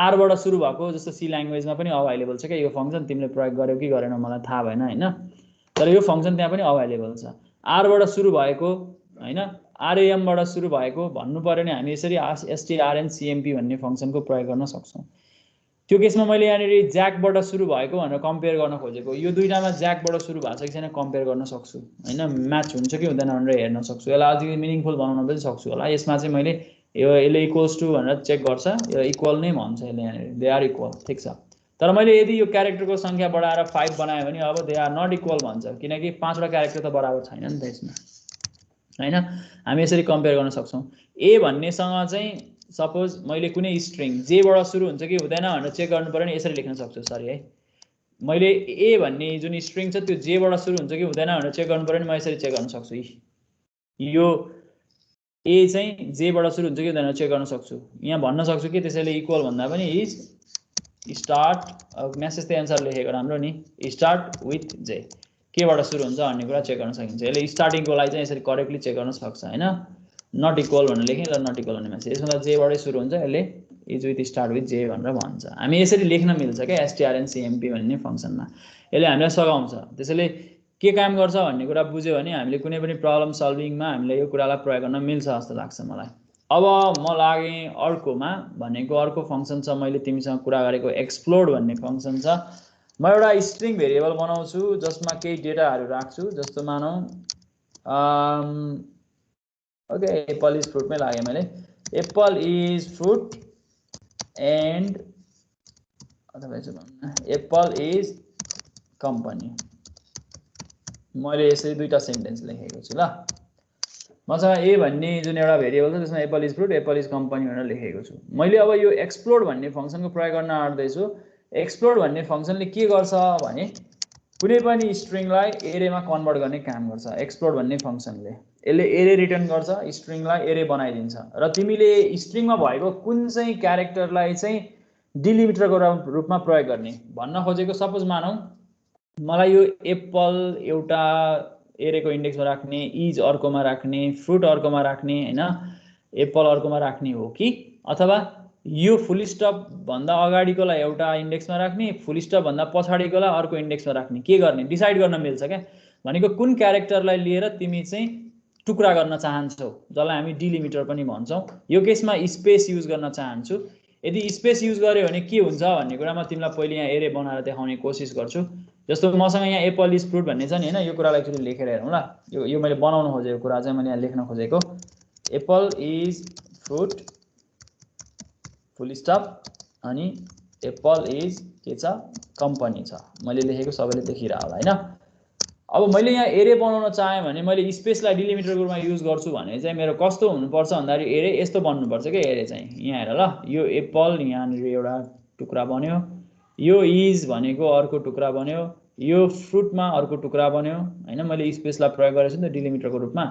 आरबाट सुरु भएको जस्तो सी ल्याङ्ग्वेजमा पनि अभाइलेबल छ क्या यो फङ्सन तिमीले प्रयोग गर्यौ कि गरेन मलाई थाहा भएन हैन तर यो फङ्सन त्यहाँ पनि अभाइलेबल छ आरबाट सुरु भएको हैन आरएमबाट सुरु भएको भन्नु पर्यो नि हामी यसरी strncmp भन्ने फङ्सनको प्रयोग गर्न सक्छौँ त्यो केसमा मैले यहाँनिर ज्याकबाट सुरु भएको भनेर कम्पेयर गर्न खोजेको यो दुईटामा ज्याकबाट सुरु भएको छ कि छैन कम्पेयर गर्न सक्छु हैन म्याच हुन्छ कि हुँदैन भनेर हेर्न सक्छु यसलाई अझै मिनिङफुल बनाउन पनि सक्छु होला यसमा चाहिँ मैले यो यसले इक्वल्स टु भनेर चेक गर्छ यो इक्वल नै भन्छ यसले यहाँनिर दे आर इक्वल ठीक छ तर मैले यदि यो क्यारेक्टरको संख्या बढाएर 5 बनाएँ भने अब दे आर नट इक्वल भन्छ किनकि पाँचवटा क्यारेक्टर त बराबर छैन नि त यसमा हैन हामी यसरी कम्पेयर गर्न सक्छौँ ए भन्नेसँग चाहिँ सपोज मैले कुनै स्ट्रिङ जेबाट सुरु हुन्छ कि हुँदैन भनेर चेक गर्नु पर्यो नि यसरी लेख्न सक्छु सरी है मैले ए भन्ने जुन स्ट्रिङ छ त्यो जेबाट सुरु हुन्छ कि हुँदैन भनेर चेक गर्नु पर्यो नि म यसरी चेक गर्न सक्छु यो ए चाहिँ जेबाट सुरु हुन्छ कि हुँदैन चेक गर्न सक्छु यहाँ भन्न सक्छु कि त्यसैले इक्वल भन्दा पनि इज स्टार्ट मेसेज त्यही अनुसार लेखेको राम्रो नि स्टार्ट विथ जे केबाट सुरु हुन्छ भन्ने कुरा चेक गर्न सकिन्छ यसले स्टार्टिङको लागि चाहिँ यसरी करेक्टली चेक गर्न सक्छ हैन नट इक्वल भनेर लेखेँ ल नट इक्वल भन्ने मेसेज यसमा जेबाटै सुरु हुन्छ यसले is with start with J भनेर भन्छ हामी यसरी लेख्न मिल्छ क्या strncmp भन्ने फङ्सनमा यसले हामीलाई सघाउँछ त्यसैले के काम गर्छ भन्ने कुरा बुझ्यो भने हामीले कुनै पनि प्रब्लम सल्भिङमा हामीले यो कुरालाई प्रयोग गर्न मिल्छ जस्तो लाग्छ मलाई अब म लागेँ अर्कोमा भनेको अर्को फङ्सन छ मैले तिमीसँग कुरा गरेको एक्सप्लोड भन्ने फङ्सन छ म एउटा स्ट्रिङ भेरिएबल बनाउँछु जसमा केही डेटाहरू राख्छु जस्तो मानौ ओके एप्पल इज फ्रुटमै लाग्यो मैले एप्पल इज फ्रुट एन्ड अथवा एप्पल इज कम्पनी मैले यसरी दुईटा सेन्टेन्स लेखेको छु ल मसँग ए भन्ने जुन एउटा भेरिएबल छ त्यसमा Apple is fruit apple is company भनेर लेखेको छु मैले अब यो एक्सप्लोड भन्ने फङ्सनको प्रयोग गर्न आँट्दैछु एक्सप्लोड भन्ने फङ्सनले के गर्छ भने कुनै पनि स्ट्रिङलाई एरेमा कन्भर्ट गर्ने काम गर्छ एक्सप्लोड भन्ने फङ्सनले यसले एरे रिटर्न गर्छ स्ट्रिङलाई एरे बनाइदिन्छ र तिमीले स्ट्रिङमा भएको कुन चाहिँ क्यारेक्टरलाई चाहिँ डिलिमिटरको रूपमा प्रयोग गर्ने भन्न खोजेको सपोज मानौ मलाई यो एप्पल एउटा एरेको इन्डेक्समा राख्ने इज अर्कोमा राख्ने फ्रुट अर्कोमा राख्ने हैन एप्पल अर्कोमा राख्ने हो कि अथवा यो फुल स्टप भन्दा अगाडिकोलाई एउटा इन्डेक्समा राख्ने फुल स्टप भन्दा पछाडिकोलाई अर्को इन्डेक्समा राख्ने के गर्ने डिसाइड गर्न मिल्छ क्या भनेको कुन क्यारेक्टरलाई लिएर तिमी चाहिँ टुक्रा गर्न चाहन्छौ जसलाई हामी डिलिमिटर पनि भन्छौँ यो केसमा स्पेस युज गर्न चाहन्छु यदि स्पेस युज गर्यो भने के हुन्छ भन्ने कुरा म तिमीलाई पहिले यहाँ एरे बनाएर देखाउने कोसिस गर्छु जस्तो मसँग यहाँ एप्पल इज फ्रुट भन्ने छ नि हैन यो कुरालाई एकचोटि लेखेर हेरौँ ल यो मैले बनाउन खोजेको कुरा चाहिँ मैले यहाँ लेख्न खोजेको Apple is fruit full stop अनि एप्पल इज के छ कम्पनी छ मैले लेखेको सबैले देखिरह होला हैन अब मैले यहाँ एरे बनाउन चाहे भने मैले स्पेसलाई डिलिमिटरको रूपमा युज गर्छु भने चाहिँ मेरो कस्तो हुनुपर्छ भन्दाखेरि एरे यस्तो बन्नुपर्छ के एरे चाहिँ यहाँ हेर ल यो एप्पल यहाँनिर एउटा टुक्रा बन्यो यो इज भनेको अर्को टुक्रा बन्यो यो फ्रुटमा अर्को टुक्रा बन्यो हैन मैले स्पेसलाई प्रयोग गरेको छु नि त डिलिमिटरको रूपमा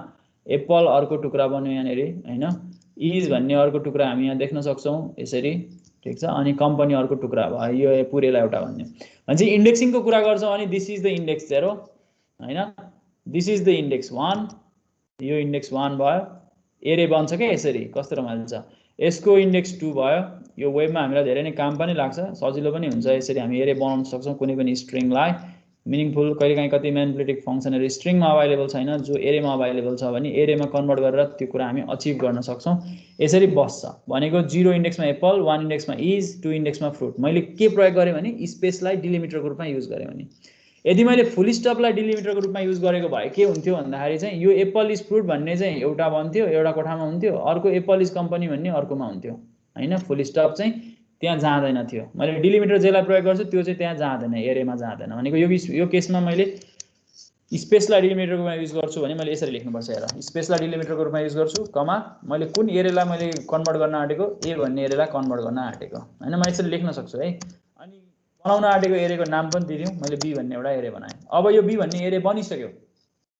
एप्पल अर्को टुक्रा बन्यो यहाँनिर हैन इज भन्ने अर्को टुक्रा हामी यहाँ देख्न सक्छौँ यसरी ठीक छ अनि कम्पनी अर्को टुक्रा भयो यो पुरैलाई एउटा भन्ने भने चाहिँ इन्डेक्सिङको कुरा गर्छौँ भने दिस इज द इन्डेक्स 0 हैन दिस इज द इन्डेक्स 1 यो इन्डेक्स 1 भयो एरे बन्छ क्या यसरी कस्तो रमाइलो छ यसको इन्डेक्स 2 भयो यो वेबमा हामीलाई धेरै नै काम पनि लाग्छ सजिलो पनि हुन्छ यसरी हामी एरे बनाउन सक्छौँ कुनै पनि स्ट्रिङलाई मिनिङफुल कहिलेकाहीँ कति म्यानिपुलेटिभ फङ्सनहरू स्ट्रिङमा अभाइलेबल छैन जो एरेमा अभाइलेबल छ भने एरेमा कन्भर्ट गरेर त्यो कुरा हामी अचिभ गर्न सक्छौँ। यसरी बस्छ भनेको 0 इन्डेक्समा एप्पल, 1 इन्डेक्समा इज, 2 इन्डेक्समा फ्रुट। मैले के प्रयोग गरेँ भने स्पेसलाई डिलिमिटरको रूपमा युज गरेँ भने। यदि मैले फुल स्टपलाई डिलिमिटरको रूपमा युज गरेको भए के हुन्थ्यो भन्दाखेरि चाहिँ यो एप्पल इज फ्रुट भन्ने चाहिँ एउटा बन्थ्यो, एउटा कोठामा हुन्थ्यो, अर्को एप्पल इज कम्पनी भन्ने अर्कोमा हुन्थ्यो हैन। फुल स्टप चाहिँ त्यहाँ जाँदैन थियो। मैले डिलिमिटर जेलाई प्रयोग गर्छु त्यो चाहिँ त्यहाँ जाँदैन, एरेमा जाँदैन भनेको यो केसमा मैले स्पेसलाई डिलिमिटरको रूपमा युज गर्छु भने मैले यसरी लेख्नुपर्छ। हेर, स्पेसलाई डिलिमिटरको रूपमा युज गर्छु कमा मैले कुन एरेलाई मैले कन्भर्ट गर्न आँटेको ए भन्ने एरेलाई कन्भर्ट गर्न आँटेको हैन। म यसरी लेख्न सक्छु है। अनि बनाउन आँटेको एरेको नाम पनि दिदियौँ, मैले बी भन्ने एउटा एरे बनाएँ। अब यो बी भन्ने एरे बनिसक्यो,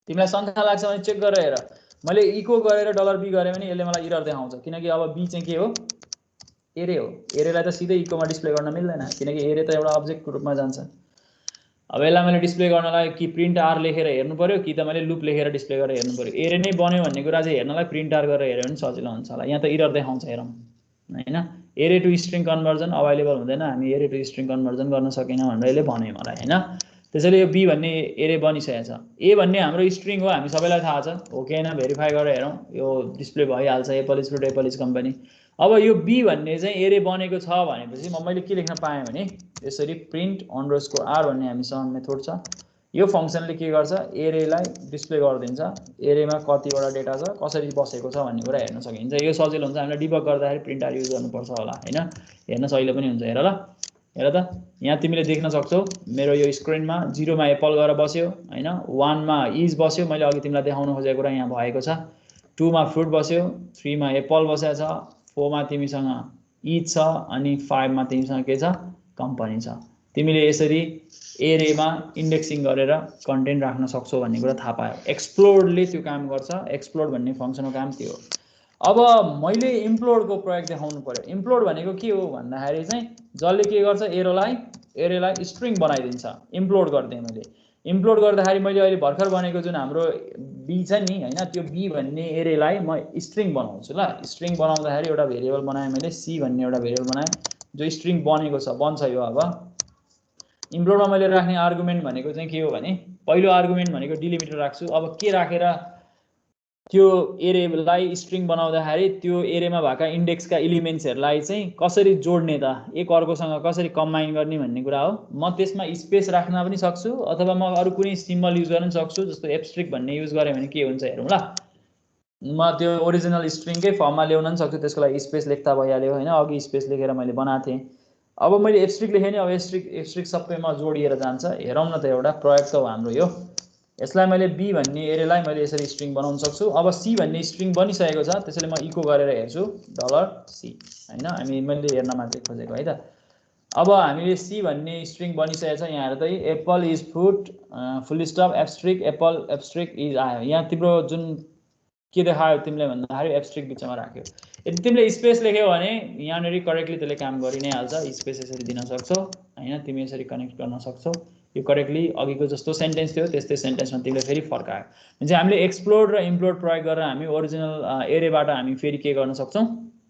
तिमीलाई शङ्का लाग्छ भने चेक गरेर हेर। मैले इको गरेर $b गरेँ भने यसले मलाई एरर देखाउँछ किनकि अब बी चाहिँ के हो, एरे हो। एरेलाई त सिधै इकोमा डिस्प्ले गर्न मिल्दैन किनकि एरे त एउटा अब्जेक्टको रूपमा जान्छ। अब यसलाई मैले डिस्प्ले गर्नलाई कि प्रिन्ट आर लेखेर हेर्नु पर्यो कि त मैले लुप लेखेर डिस्प्ले गरेर हेर्नु पर्यो। एरे नै बन्यो भन्ने कुरा चाहिँ हेर्नलाई प्रिन्ट आर गरेर हेर्यो भने सजिलो हुन्छ होला। यहाँ त एरर देखाउँछ हेरौँ हैन। एरे टु स्ट्रिङ कन्भर्जन अभाइलेबल हुँदैन, हामी एरे टु स्ट्रिङ कन्भर्जन गर्न सकेन भनेर यसले भन्यो मलाई हैन। त्यसैले यो बी भन्ने एरे बनिसकेको छ। ए भन्ने हाम्रो स्ट्रिङ हो, हामी सबैलाई थाहा छ हो कि हैन भेरिफाई गरेर हेरौँ। यो डिस्प्ले भइहाल्छ Apple is fruit, apple is company. अब यो बी भन्ने चाहिँ एरे बनेको छ भनेपछि मैले के लेख्न पाएँ भने यसरी प्रिन्ट अंडरस्कोर आर भन्ने हामीसँग मेथड छ। यो फङ्सनले के गर्छ, एरेलाई डिस्प्ले गरिदिन्छ, एरेमा कतिवटा डेटा छ कसरी बसेको छ भन्ने कुरा हेर्न सकिन्छ। यो सजिलो हुन्छ, हामीलाई डिबग गर्दाखेरि प्रिन्ट आर युज गर्नुपर्छ होला हैन। हेर्न सजिलो पनि हुन्छ। हेर ल, हेर त यहाँ तिमीले देख्न सक्छौ मेरो यो स्क्रिनमा 0 मा एप्पल गएर बस्यो हैन, 1 मा इज बस्यो, मैले अघि तिमीलाई देखाउन खोजेको कुरा यहाँ भएको छ। 2 मा फ्रुट बस्यो, 3 मा एप्पल बसेको छ, 4 मा तिमीसँग इज छ अनि 5 मा तिमीसँग के छ, कम्पनी छ। तिमीले यसरी एरेमा इन्डेक्सिङ गरेर कन्टेन्ट राख्न सक्छौ भन्ने कुरा थाहा पायो। एक्सप्लोडले त्यो काम गर्छ, एक्सप्लोड भन्ने फङ्सनको काम त्यो हो। अब मैले इम्प्लोडको प्रयोग देखाउनु पर्यो। इम्प्लोड भनेको के हो भन्दाखेरि चाहिँ जसले के गर्छ, एरेलाई स्ट्रिङ बनाइदिन्छ। इम्प्लोड गरिदिएँ मैले। इम्प्लोड गर्दाखेरि मैले अहिले भर्खर बनेको जुन हाम्रो बी छ नि हैन, त्यो बी भन्ने एरेलाई म स्ट्रिङ बनाउँछु ल। स्ट्रिङ बनाउँदाखेरि एउटा भेरिएबल बनाएँ मैले, सी भन्ने एउटा भेरिएबल बनाएँ जो स्ट्रिङ बनेको छ, बन्छ यो। अब इम्प्लोडमा मैले राख्ने आर्गुमेन्ट भनेको चाहिँ के हो भने पहिलो आर्गुमेन्ट भनेको डिलिमिटर राख्छु। अब के राखेर त्यो एरेलाई स्ट्रिङ बनाउँदाखेरि त्यो एरेमा भएका इन्डेक्सका एलिमेन्ट्सहरूलाई चाहिँ कसरी जोड्ने त, एक अर्कोसँग कसरी कम्बाइन गर्ने भन्ने कुरा हो। म त्यसमा स्पेस राख्न पनि सक्छु अथवा म अरू कुनै सिम्बल युज गर्न सक्छु, जस्तो एब्स्ट्रिक्ट भन्ने युज गरेँ भने के हुन्छ हेरौँ ल। म त्यो ओरिजिनल स्ट्रिङकै फर्ममा ल्याउन पनि सक्छु, त्यसको लागि स्पेस लेख्दा भइहाल्यो हैन। अघि स्पेस लेखेर मैले बनाएको थिएँ। अब मैले एब्स्ट्रिक्ट लेखेँ नि, अब एब्स्ट्रिक्ट सबैमा जोडिएर जान्छ। हेरौँ न त, एउटा प्रयोग त हो हाम्रो यो। यसलाई मैले बी भन्ने एरेलाई मैले यसरी स्ट्रिङ बनाउन सक्छु। अब सी भन्ने स्ट्रिङ बनिसकेको छ, त्यसैले म इको गरेर हेर्छु $C हैन। हामी मैले हेर्न मात्रै खोजेको है त। अब हामीले सी भन्ने स्ट्रिङ बनिसकेको छ। यहाँ हेर त, apple is fruit full stop abstract Apple abstract is आयो। यहाँ तिम्रो जुन के देखायो तिमीले भन्दाखेरि एब्स्ट्रिक्ट बिचमा राख्यो। यदि तिमीले स्पेस लेख्यौ भने यहाँनिर करेक्टली त्यसले काम गरि नै हाल्छ। स्पेस यसरी दिन सक्छौ हैन, तिमी यसरी कनेक्ट गर्न सक्छौ। यो करेक्टली अघिको जस्तो सेन्टेन्स थियो त्यस्तै सेन्टेन्समा तिमीले फेरि फर्कायो भने चाहिँ हामीले एक्सप्लोड र इम्प्लोड प्रयोग गरेर हामी ओरिजिनल एरेबाट हामी फेरि के गर्न सक्छौँ,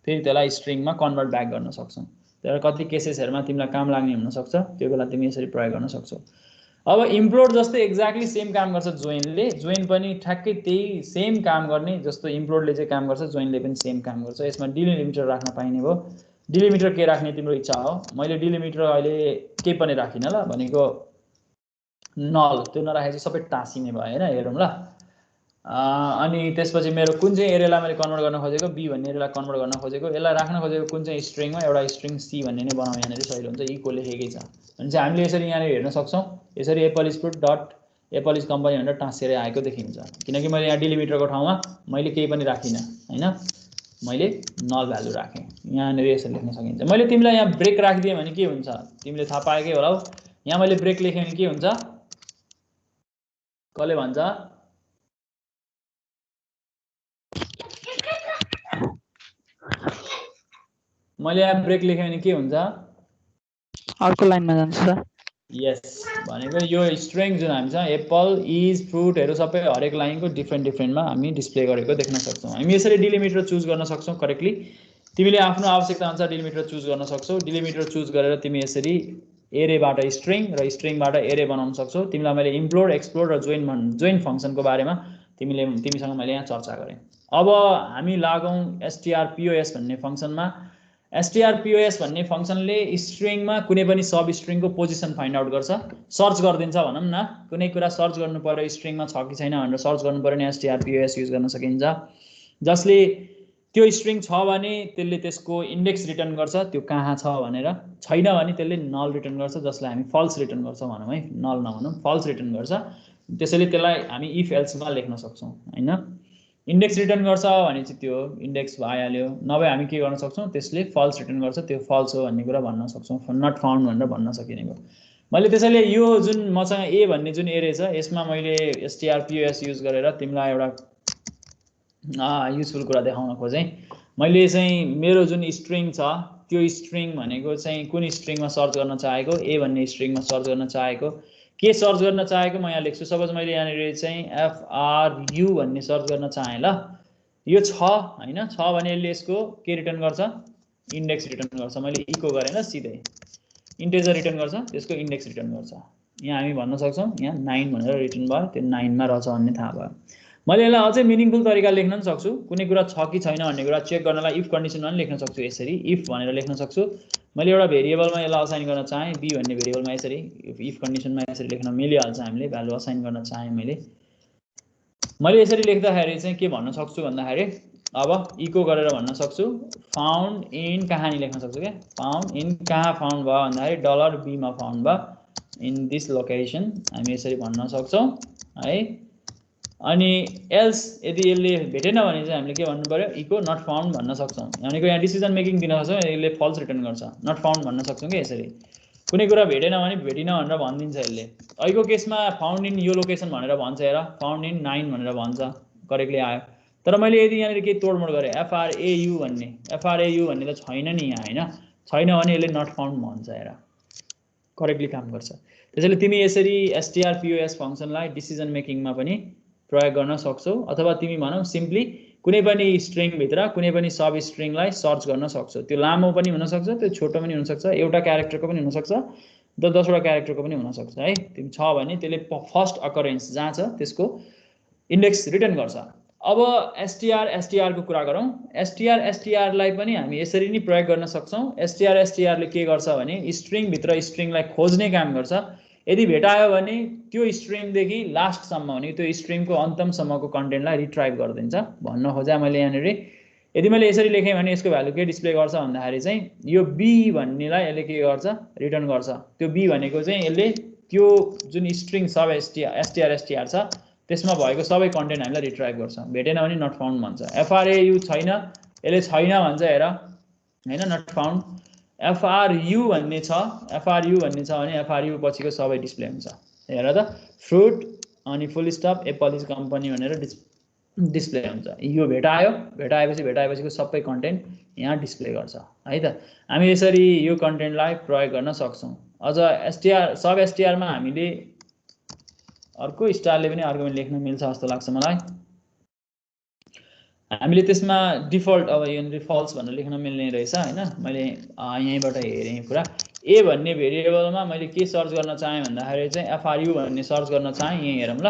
फेरि त्यसलाई स्ट्रिङमा कन्भर्ट ब्याक गर्न सक्छौँ। तर कति केसेसहरूमा तिमीलाई काम लाग्ने हुनसक्छ, त्यो बेला तिमी यसरी प्रयोग गर्न सक्छौ। अब इम्प्लोड जस्तै एक्ज्याक्टली सेम काम गर्छ जोइनले। जोइन पनि ठ्याक्कै त्यही सेम काम गर्ने जस्तो इम्प्लोडले चाहिँ काम गर्छ, जोइनले पनि सेम काम गर्छ। यसमा डिलिमिटर राख्न पाइने भयो। डिलिमिटर के राख्ने तिम्रो इच्छा हो। मैले डिलिमिटर अहिले केही पनि राखिनँ ल, भनेको नल, त्यो नराखेपछि सबै टाँसिने भयो हैन। हेरौँ ल। अनि त्यसपछि मेरो कुन चाहिँ एरेलाई मैले कन्भर्ट गर्न खोजेको, बी भन्ने एरेलाई कन्भर्ट गर्न खोजेको, यसलाई राख्न खोजेको कुन चाहिँ स्ट्रिङ हो, एउटा स्ट्रिङ सी भन्ने नै बनाउँ। यहाँनिर सजिलो हुन्छ, इको लेखेकै छ भने चाहिँ हामीले यसरी यहाँनिर हेर्न सक्छौँ। यसरी Apple is fruit dot Apple is company भनेर टाँसेर आएको देखिन्छ, किनकि मैले यहाँ डिलिमिटरको ठाउँमा मैले केही पनि राखिनँ हैन, मैले नल भ्यालु राखेँ। यहाँनिर यसरी लेख्न सकिन्छ। मैले तिमीलाई यहाँ ब्रेक राखिदिएँ भने के हुन्छ तिमीले थाहा पाएकै होला। यहाँ मैले ब्रेक लेखेँ भने के हुन्छ, कसले भन्छ, मैले यहाँ ब्रेक लेखेँ भने के हुन्छ, अर्को लाइनमा जान्छ। यस, भनेको यो स्ट्रिङ जुन हामीसँग एप्पल इज फ्रुटहरू सबै हरेक लाइनको डिफ्रेन्टमा हामी डिस्प्ले गरेको देख्न सक्छौँ। हामी यसरी डिलिमिटर चुज गर्न सक्छौँ करेक्टली। तिमीले आफ्नो आवश्यकता अनुसार डिलिमिटर चुज गर्न सक्छौ। डिलिमिटर चुज गरेर तिमी यसरी एरेबाट स्ट्रिङ र स्ट्रिङबाट एरे बनाउन सक्छौ। तिमीलाई मैले इम्प्लोड एक्सप्लोड र जोइन फङ्सनको बारेमा तिमीसँग मैले यहाँ चर्चा गरेँ। अब हामी लागौँ strpos भन्ने फङ्सनमा। strpos भन्ने फङ्सनले स्ट्रिङमा कुनै पनि सब स्ट्रिङको पोजिसन फाइन्ड आउट गर्छ, सर्च गरिदिन्छ भनौँ न। कुनै कुरा सर्च गर्नु पर्यो स्ट्रिङमा छ कि छैन भनेर सर्च गर्नु पर्यो नि strpos युज गर्न सकिन्छ, जसले त्यो स्ट्रिङ छ भने त्यसले त्यसको इन्डेक्स रिटर्न गर्छ त्यो कहाँ छ भनेर, छैन भने त्यसले नल रिटर्न गर्छ जसलाई हामी फल्स रिटर्न गर्छौँ भनौँ है, नल नभनौँ फल्स रिटर्न गर्छ। त्यसैले त्यसलाई हामी इफ एल्समा लेख्न सक्छौँ हैन। इन्डेक्स रिटर्न गर्छ भने चाहिँ त्यो इन्डेक्स भइहाल्यो, नभए हामी के गर्न सक्छौँ त्यसले फल्स रिटर्न गर्छ त्यो फल्स हो भन्ने कुरा भन्न सक्छौँ, नट फाउन्ड भनेर भन्न सकिने भयो। मैले त्यसैले यो जुन मसँग ए भन्ने जुन एरे छ यसमा मैले strpos युज गरेर तिमीलाई एउटा युजफुल कुरा देखाउन खोजेँ। मैले चाहिँ मेरो जुन स्ट्रिङ छ त्यो स्ट्रिङ भनेको चाहिँ कुन स्ट्रिङमा सर्च गर्न चाहेको, ए भन्ने स्ट्रिङमा सर्च गर्न चाहेको, के सर्च गर्न चाहेको म यहाँ लेख्छु। सपोज मैले यहाँनिर चाहिँ FRU भन्ने सर्च गर्न चाहेँ ल, यो छ हैन, छ भने यसले यसको के रिटर्न गर्छ, इन्डेक्स रिटर्न गर्छ। मैले इको गरेन सिधै इन्टेजर रिटर्न गर्छ, त्यसको इन्डेक्स रिटर्न गर्छ। यहाँ हामी भन्न सक्छौँ यहाँ 9 भनेर रिटर्न भयो, त्यो 9 मा रहेछ भन्ने थाहा भयो। मैले यसलाई अझै मिनिङफुल तरिकाले लेख्न पनि सक्छु, कुनै कुरा छ कि छैन भन्ने कुरा चेक गर्नलाई इफ कन्डिसनमा पनि लेख्न सक्छु, यसरी इफ भनेर लेख्न सक्छु। मैले एउटा भेरिएबलमा यसलाई असाइन गर्न चाहेँ बी भन्ने भेरिएबलमा यसरी इफ कन्डिसनमा यसरी लेख्न मिलिहाल्छ, हामीले भ्यालु असाइन गर्न चाहेँ मैले यसरी लेख्दाखेरि चाहिँ के भन्न सक्छु भन्दाखेरि अब इको गरेर भन्न सक्छु फाउन्ड इन कहाँ नि लेख्न सक्छु क्या, फाउन्ड इन कहाँ फाउन्ड भयो भन्दाखेरि $b मा फाउन्ड भयो इन दिस लोकेसन, हामी यसरी भन्न सक्छौँ है। अनि एल्स यदि यसले भेटेन भने चाहिँ हामीले के भन्नु पर्यो, इको नट फाउन्ड भन्न सक्छौँ। भनेको यहाँ डिसिजन मेकिङ दिन सक्छौँ, यसले फल्स रिटर्न गर्छ, नट फाउन्ड भन्न सक्छौँ कि यसरी। कुनै कुरा भेटेन भने भेटिन भनेर भनिदिन्छ यसले। अहिलेको केसमा फाउन्ड इन यो लोकेसन भनेर भन्छ, हेर फाउन्ड इन 9 भनेर भन्छ, करेक्टली आयो। तर मैले यदि यहाँनिर केही तोडमोड गरेँ FRAU भन्ने त छैन नि यहाँ हैन, छैन भने यसले नट फाउन्ड भन्छ, हेर करेक्टली काम गर्छ। त्यसैले तिमी यसरी strpos फङ्सनलाई डिसिजन मेकिङमा पनि प्रयोग गर्न सक्छौ, अथवा तिमी भनौ सिम्पली कुनै पनि स्ट्रिङभित्र कुनै पनि सब स्ट्रिङलाई सर्च गर्न सक्छौ। त्यो लामो पनि हुन सक्छ, त्यो छोटो पनि हुन सक्छ, एउटा क्यारेक्टरको पनि हुन सक्छ, 10वटा क्यारेक्टरको पनि हुन सक्छ है। तिमी छ भने त्यसले फर्स्ट अकरेन्स जहाँ छ त्यसको इन्डेक्स रिटर्न गर्छ। अब str को कुरा गरौँ। str लाई पनि हामी यसरी नै प्रयोग गर्न सक्छौँ। str ले के गर्छ भने स्ट्रिङभित्र स्ट्रिङलाई खोज्ने काम गर्छ। यदि भेटायो भने त्यो स्ट्रिङदेखि लास्टसम्म भने त्यो स्ट्रिङको अन्तमसम्मको कन्टेन्टलाई रिट्राइभ गरिदिन्छ भन्न खोजे मैले यहाँनिर। यदि मैले यसरी लेखेँ भने यसको भ्यालु के डिस्प्ले गर्छ भन्दाखेरि चाहिँ यो b भन्नेलाई यसले के गर्छ, रिटर्न गर्छ। त्यो b भनेको चाहिँ यसले त्यो जुन स्ट्रिङ सब str छ त्यसमा भएको सबै कन्टेन्ट हामीलाई रिट्राइभ गर्छ। भेटेन भने नट फाउन्ड भन्छ। FRAU छैन, यसले छैन भन्छ, हेर हैन नट फाउन्ड। FRU भन्ने छ भने FRU पछिको सबै डिस्प्ले हुन्छ, हेर त फ्रुट अनि फुल स्टप एप्पल इज कम्पनी भनेर डिस्प्ले हुन्छ। यो भेटाएपछिको सबै कन्टेन्ट यहाँ डिस्प्ले गर्छ है त। हामी यसरी यो कन्टेन्टलाई प्रयोग गर्न सक्छौँ। अझ सब str मा हामीले अर्को स्टारले पनि आर्गुमेन्ट लेख्न मिल्छ जस्तो लाग्छ मलाई। हामीले त्यसमा डिफल्ट अब यहाँनिर फल्स भनेर लेख्न मिल्ने रहेछ हैन। मैले यहीँबाट हेरेँ पुरा। ए भन्ने भेरिएबलमा मैले के सर्च गर्न चाहेँ भन्दाखेरि चाहिँ FRU भन्ने सर्च गर्न चाहेँ, यहीँ हेरौँ ल।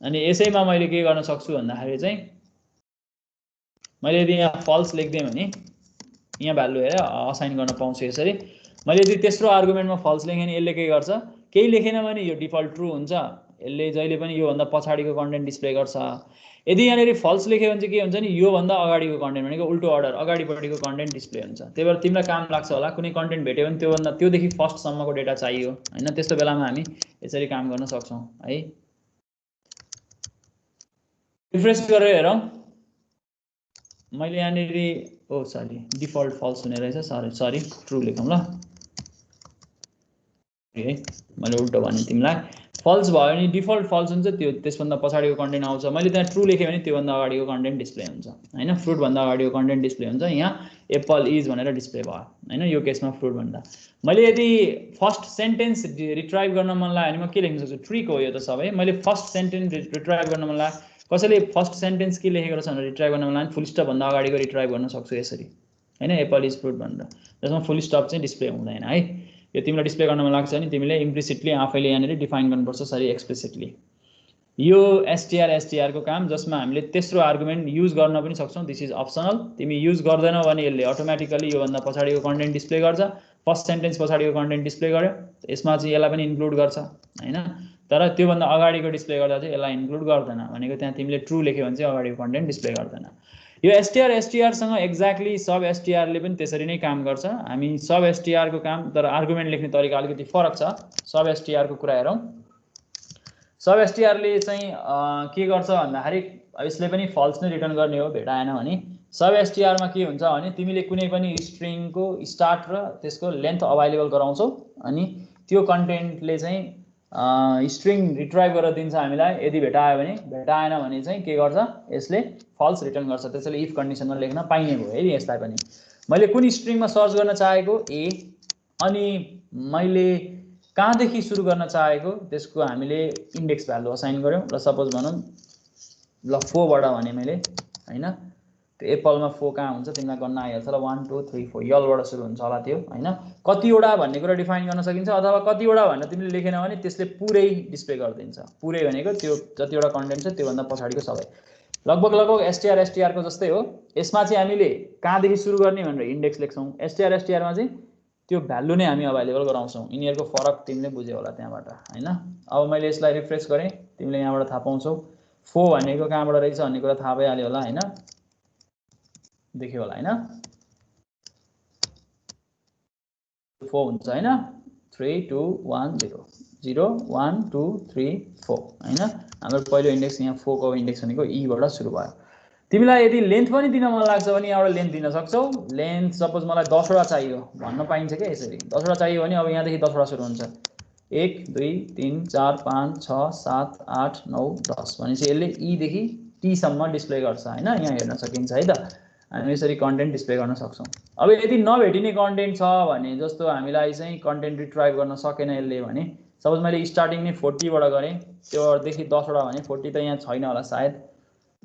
अनि यसैमा मैले के गर्न सक्छु भन्दाखेरि चाहिँ मैले यदि यहाँ फल्स लेख्दिएँ भने यहाँ भ्यालु हेरेर असाइन गर्न पाउँछु यसरी। मैले यदि तेस्रो आर्गुमेन्टमा फल्स लेखेँ भने यसले के गर्छ, केही लेखेन भने यो डिफल्ट ट्रु हुन्छ, यसले जहिले पनि योभन्दा पछाडिको कन्टेन्ट डिस्प्ले गर्छ। यदि यहाँनिर फल्स लेख्यो भने चाहिँ के हुन्छ नि, योभन्दा अगाडिको कन्टेन्ट भनेको उल्टो अर्डर अगाडिपट्टिको कन्टेन्ट डिस्प्ले हुन्छ। त्यही भएर तिमीलाई काम लाग्छ होला, कुनै कन्टेन्ट भेट्यो भने त्योदेखि फर्स्टसम्मको डेटा चाहियो हैन, त्यस्तो बेलामा हामी यसरी काम गर्न सक्छौँ है। रिफ्रेस गरेर हेरौँ। मैले यहाँनिर डिफल्ट फल्स हुने रहेछ, सरी ट्रु लेखौँ ल है। मैले उल्टो भने तिमीलाई फल्स भयो भने डिफल्ट फल्स हुन्छ, त्यो त्यसभन्दा पछाडिको कन्टेन्ट आउँछ। मैले त्यहाँ ट्रु लेखेँ भने त्योभन्दा अगाडिको कन्टेन्ट डिस्प्ले हुन्छ हैन। फ्रुटभन्दा अगाडिको कन्टेन्ट डिस्प्ले हुन्छ, यहाँ एप्पल इज भनेर डिस्प्ले भयो हैन, यो केसमा फ्रुट भन्दा। मैले यदि फर्स्ट सेन्टेन्स रिट्राइभ गर्न मन लाग्यो भने म के लेख्न सक्छु, ट्रिक हो यो त सबै। मैले फर्स्ट सेन्टेन्स रिट्राइभ गर्न मन लाग्यो, कसैले फर्स्ट सेन्टेन्स के लेखेको रहेछ भनेर रिट्राइभ गर्न मन लाग्यो फुल स्टप भन्दा अगाडिको रिट्राइभ गर्न सक्छु यसरी हैन, एप्पल इज फ्रुट भनेर, जसमा फुल स्टप चाहिँ डिस्प्ले हुँदैन है। यो तिमीलाई डिस्प्ले गर्न मन लाग्छ भने तिमीले इम्प्लिसिटली आफैले यहाँनिर डिफाइन गर्नुपर्छ सरी एक्सप्लिसिटली। यो str को काम जसमा हामीले तेस्रो आर्गुमेन्ट युज गर्न पनि सक्छौं। This is optional. तिमी युज गर्दैनौ भने यसले अटोमेटिकली यो भन्दा पछाडीको कन्टेन्ट डिस्प्ले गर्छ। फर्स्ट सेन्टेन्स पछाडीको कन्टेन्ट डिस्प्ले गर्यो, यसमा चाहिँ यसलाई पनि इन्क्लुड गर्छ हैन। तर त्यो भन्दा अगाडिको डिस्प्ले गर्दा चाहिँ यसलाई इन्क्लुड गर्दैन। भनेको त्यहाँ तिमीले ट्रु लेख्यो भने चाहिँ अगाडिको कन्टेन्ट डिस्प्ले गर्दैन। यो str सँग एक्ज्याक्टली सब str ले पनि त्यसरी नै काम गर्छ। हामी सब str को काम तर आर्गुमेन्ट लेख्ने तरिका अलिकति फरक छ। सब str को कुरा हेरौं। सब str ले चाहिँ के गर्छ भन्दाखेरि यसले पनि फल्स नै रिटर्न गर्ने हो भेटाएन भने। सब str मा के हुन्छ भने तिमीले कुनै पनि स्ट्रिङ को स्टार्ट र त्यसको लेन्थ अवेलेबल गराउँछौ अनि त्यो कन्टेन्टले चाहिँ स्ट्रिङ रिट्राइभ गरेर दिन्छ हामीलाई। यदि भेटायो भने, भेटाएन भने चाहिँ के गर्छ यसले फल्स रिटर्न गर्छ। त्यसैले इफ कन्डिसनमा लेख्न पाइने भयो है। यसलाई पनि मैले कुन स्ट्रिङमा सर्च गर्न चाहेको ए अनि मैले कहाँदेखि सुरु गर्न चाहेको त्यसको हामीले इन्डेक्स भ्यालु असाइन गर्यौं। ल सपोज भनौं ल 4 बाट भने मैले हैन त्यो एप्पलमा 4 कहाँ हुन्छ तिमीलाई गर्न आइहाल्छ। ल 1 2 3 4 यलबाट सुरु हुन्छ होला त्यो हैन। कतिवटा भन्ने कुरा डिफाइन गर्न सकिन्छ अथवा कतिवटा भनेर तिमीले लेखेन भने त्यसले पुरै डिस्प्ले गरिदिन्छ। पुरै भनेको त्यो जतिवटा कन्टेन्ट छ त्यो भन्दा पछाडीको सबै लगभग str को जस्तै हो। यसमा चाहिँ हामीले कहाँदेखि सुरु गर्ने भनेर इन्डेक्स लेख्छौं। str मा चाहिँ त्यो भ्यालु नै हामी अवेलेबल गराउँछौं। यिनीहरुको फरक तिमीले बुझ्यौ होला त्यहाँबाट हैन। अब मैले यसलाई रिफ्रेश गरे तिमीले यहाँबाट थाहा पाउँछौ 4 भनेको कहाँबाट रहेछ भन्ने कुरा थाहा भइहाल्यो होला हैन। देख्यो होला हैन 4 हुन्छ हैन। 3 2 1 0 0 1 2 3 4 हैन। हाम्रो पहिलो इन्डेक्स यहाँ 4 को इन्डेक्स भनेको e बाट सुरु भयो। तिमीलाई यदि लेन्थ पनि दिन मन लाग्छ भने यहाँबाट लेन्थ दिन सक्छौ। लेन्थ सपोज मलाई 10 वटा चाहियो भन्न पाइन्छ के यसरी। 10 वटा चाहियो भने अब यहाँदेखि 10 वटा सुरु हुन्छ 1 2 3 4 5 6 7 8 9 10 भनेपछि यसले e देखि t सम्म डिस्प्ले गर्छ हैन। यहाँ हेर्न सकिन्छ है त। हामी यसरी कन्टेन्ट डिस्प्ले गर्न सक्छौं। अब यदि नभेटिने कन्टेन्ट छ भने जस्तो हामीलाई चाहिँ कन्टेन्ट रिट्राइभ गर्न सकेन यसले भने सपोज मैले स्टार्टिङ नै 40 बाट गरे त्यो देखि 10 वटा भने 40 त यहाँ छैन होला सायद।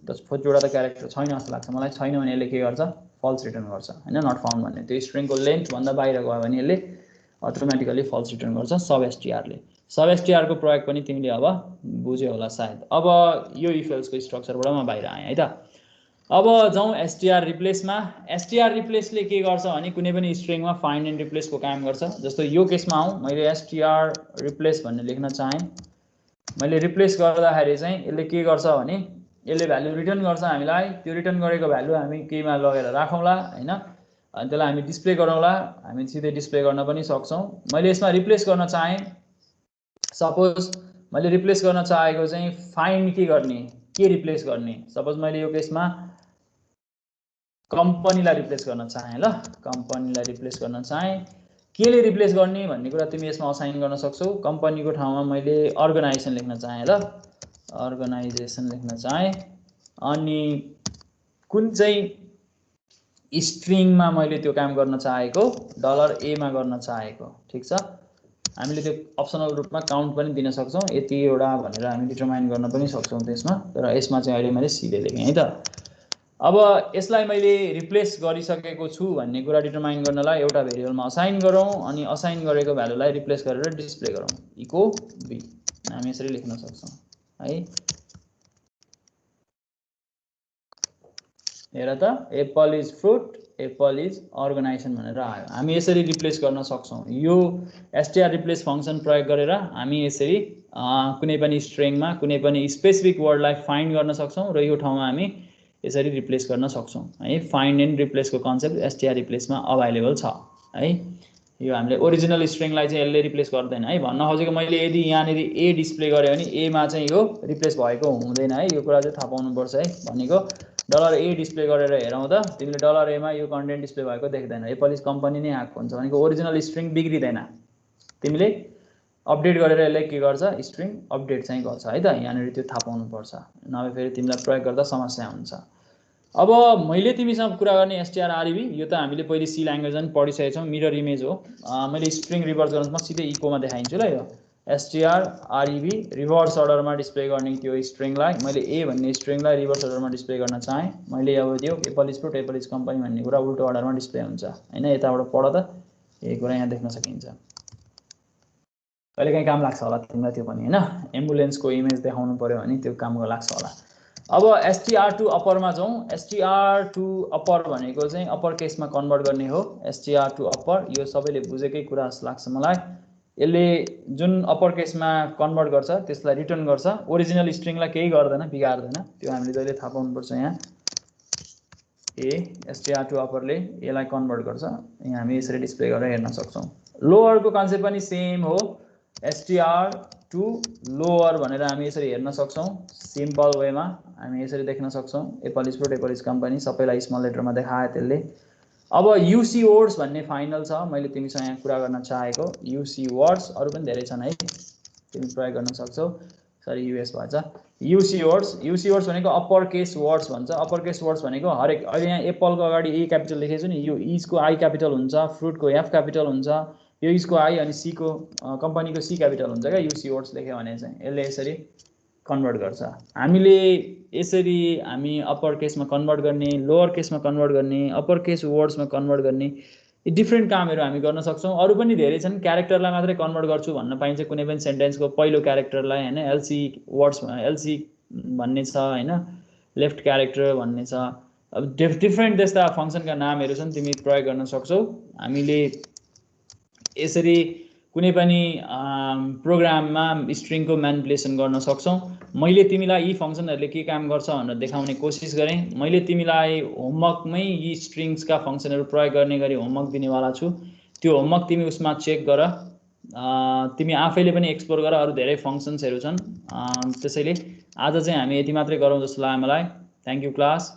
40 वटा त क्यारेक्टर छैन जस्तो लाग्छ मलाई। छैन भने यसले के गर्छ फल्स रिटर्न गर्छ हैन। नट फाउन्ड भन्ने त्यो स्ट्रिङको लेन्थ भन्दा बाहिर गयो भने यसले अटोमेटिकली फल्स रिटर्न गर्छ सब str ले। सब str को प्रयोग पनि तिमीले अब बुझ्यौ होला सायद। अब यो इफ एल्स को स्ट्रक्चरबाट म बाहिर आएँ है त। अब जाउँ str रिप्लेसमा। str रिप्लेसले के गर्छ भने कुनै पनि स्ट्रिङमा फाइन्ड एन्ड रिप्लेस को काम गर्छ। जस्तो यो केसमा आउँ मैले str रिप्लेस भन्ने लेख्न चाहे। मैले रिप्लेस गर्दाखेरि चाहिँ यसले के गर्छ भने यसले भ्यालु रिटर्न गर्छ हामीलाई। त्यो रिटर्न गरेको भ्यालु हामी केमा लगेर राखौँला हैन। अनि त्यसलाई हामी डिस्प्ले गरौँला। हामी सिधै डिस्प्ले गर्न पनि सक्छौं। मैले यसमा रिप्लेस गर्न चाहे सपोज मैले रिप्लेस गर्न चाहेको चाहिँ फाइन्ड के गर्ने के रिप्लेस गर्ने। सपोज मैले यो केसमा कम्पनीलाई रिप्लेस गर्न चाहे। ल कम्पनीलाई रिप्लेस गर्न चाहे केले रिप्लेस गर्ने भन्ने कुरा तिमी यसमा असाइन गर्न सक्छौ। कम्पनीको ठाउँमा मैले अर्गनाइजेसन लेख्न चाहे। ल अर्गनाइजेसन लेख्न चाहे अनि कुन चाहिँ स्ट्रिङमा मैले त्यो काम गर्न चाहेको $a मा गर्न चाहेको। ठीक छ। हामीले त्यो अप्सनल रूपमा काउन्ट पनि दिन सक्छौं। यति एउटा भनेर हामी डिटरमाइन गर्न पनि सक्छौं त्यसमा। तर यसमा चाहिँ अहिले मैले c ले लेखेँ है त। अब यसलाई मैले रिप्लेस गरिसकेको छु भन्ने कुरा डिटरमाइन गर्नलाई एउटा भेरिएबलमा असाइन गरौँ अनि असाइन गरेको भ्यालुलाई रिप्लेस गरेर डिस्प्ले गरौँ इको b। हामी यसरी लेख्न सक्छौं है। हेर त apple is fruit apple is organisation भनेर आयो। हामी यसरी रिप्लेस गर्न सक्छौं। यो str रिप्लेस फंक्सन प्रयोग गरेर हामी यसरी कुनै पनि स्ट्रिङमा कुनै पनि स्पेसिफिक वर्डलाई फाइन्ड गर्न सक्छौं र यो ठाउँमा हामी यसरी रिप्लेस गर्न सक्छौं है। फाइन्ड एन्ड रिप्लेस को कन्सेप्ट str रिप्लेसमा अवेलेबल छ है। यो हामीले ओरिजिनल स्ट्रिङलाई चाहिँ यसले रिप्लेस गर्दैन है। भन्न खोजेको मैले यदि यहाँनेरि a डिस्प्ले गरे भने a मा चाहिँ यो रिप्लेस भएको हुँदैन है। यो कुरा चाहिँ थाहा पाउनु पर्छ है। भनेको $a डिस्प्ले गरेर हेरौँ त तिमीले $a मा यो कन्टेन्ट डिस्प्ले भएको देख्दैन। एप्पल इज कम्पनी नै आएको हुन्छ भनेको ओरिजिनल स्ट्रिङ बिग्रिदैन। तिमीले अपडेट गरेर यसले के गर्छ स्ट्रिङ अपडेट चाहिँ गर्छ है त। यहाँनेरि त्यो थाहा पाउनु पर्छ नभए फेरि तिमीलाई प्रयोग गर्दा समस्या हुन्छ। अब मैले तिमीसँग कुरा गर्ने strreb यो त हामीले पहिले सी ल्याङ्ग्वेजमा पनि पढिसकेका छौं। मिरर इमेज हो। मैले स्ट्रिङ रिभर्स गर्न म सिधै इको मा देखाइन्छु ल। यो strreb रिभर्स अर्डरमा डिस्प्ले गर्ने त्यो स्ट्रिङलाई मैले a भन्ने स्ट्रिङलाई रिभर्स अर्डरमा डिस्प्ले गर्न चाहे। मैले अब यो Apple is fruit apple is company भन्ने कुरा उल्टो अर्डरमा डिस्प्ले हुन्छ हैन। यताबाट पढ त यही कुरा यहाँ देख्न सकिन्छ। कहिलेकाहीँ काम लाग्छ होला तिमीलाई त्यो पनि हैन एम्बुलेन्सको इमेज देखाउनु पर्यो भने त्यो कामको लाग्छ होला अब str2 अप्परमा जाउँ str2 अप्पर भनेको चाहिँ अप्पर केसमा कन्भर्ट गर्ने हो str2 अप्पर यो सबैले बुझेकै कुरा जस्तो लाग्छ मलाई यसले जुन अप्पर केसमा कन्भर्ट गर्छ त्यसलाई रिटर्न गर्छ ओरिजिनल स्ट्रिङलाई केही गर्दैन बिगार्दैन त्यो हामीले जहिले थाहा पाउनुपर्छ यहाँ str2 अप्परले यसलाई कन्भर्ट गर्छ यहाँ हामी यसरी डिस्प्ले गरेर हेर्न सक्छौं लोअरको कन्सेप्ट पनि सेम हो str2 लोअर भनेर हामी यसरी हेर्न सक्छौं सिम्पल वेमा हामी यसरी देख्न सक्छौं एप्पल स्पोर्ट एप्पल कम्पनी सबैलाई स्मल लेटरमा देखाए त्यसले अब यूसी वर्ड्स भन्ने फाइनल छ मैले तिमीसँग यहाँ कुरा गर्न चाहेको यूसी वर्ड्स अरु पनि धेरै छन् है तिमी प्रयोग गर्न सक्छौ सरी यूएस भन्छ यूसी वर्ड्स भनेको अप्पर केस वर्ड्स भन्छ अप्पर केस वर्ड्स भनेको हरेक अहिले यहाँ एप्पलको अगाडि ए क्यापिटल लेखेको छु नि यो इजको आई क्यापिटल हुन्छ फ्रुटको एफ क्यापिटल हुन्छ यो इसको आई अनि सी को कम्पनीको सी क्यापिटल हुन्छ क्या यूसी वर्ड्स लेख्यो भने चाहिँ यसले यसरी कन्भर्ट गर्छ हामीले यसरी हामी अप्पर केसमा कन्भर्ट गर्ने लोअर केसमा कन्भर्ट गर्ने अप्पर केस वर्ड्समा कन्भर्ट गर्ने डिफ्रेन्ट कामहरु हामी गर्न सक्छौं अरु पनि धेरै छन् क्यारेक्टरलाई मात्रै कन्भर्ट गर्छु भन्न पाइन्छ कुनै पनि सेन्टेन्सको पहिलो क्यारेक्टरलाई हैन एलसी वर्ड्स एलसी भन्ने छ हैन लेफ्ट क्यारेक्टर भन्ने छ अब डिफ्रेन्ट त्यस्ता फंक्सनका नामहरु छन् तिमी प्रयोग गर्न सक्छौ हामीले यसरी कुनै पनि प्रोग्राममा स्ट्रिङको म्यानिपुलेसन गर्न सक्छौं मैले तिमीलाई यी फंक्सनहरुले के काम गर्छ भनेर देखाउने कोसिस गरे मैले तिमीलाई होमवर्कमै यी स्ट्रिङ्सका फंक्सनहरु प्रयोग गर्ने गरी होमवर्क दिनेवाला छु त्यो होमवर्क तिमी उसमा चेक गर तिमी आफैले पनि एक्सप्लोर गर अरु धेरै फंक्सन्सहरु छन् त्यसैले आज चाहिँ हामी यति मात्रै गरौँ जस्तो लाग्यो मलाई थ्यांक यू क्लास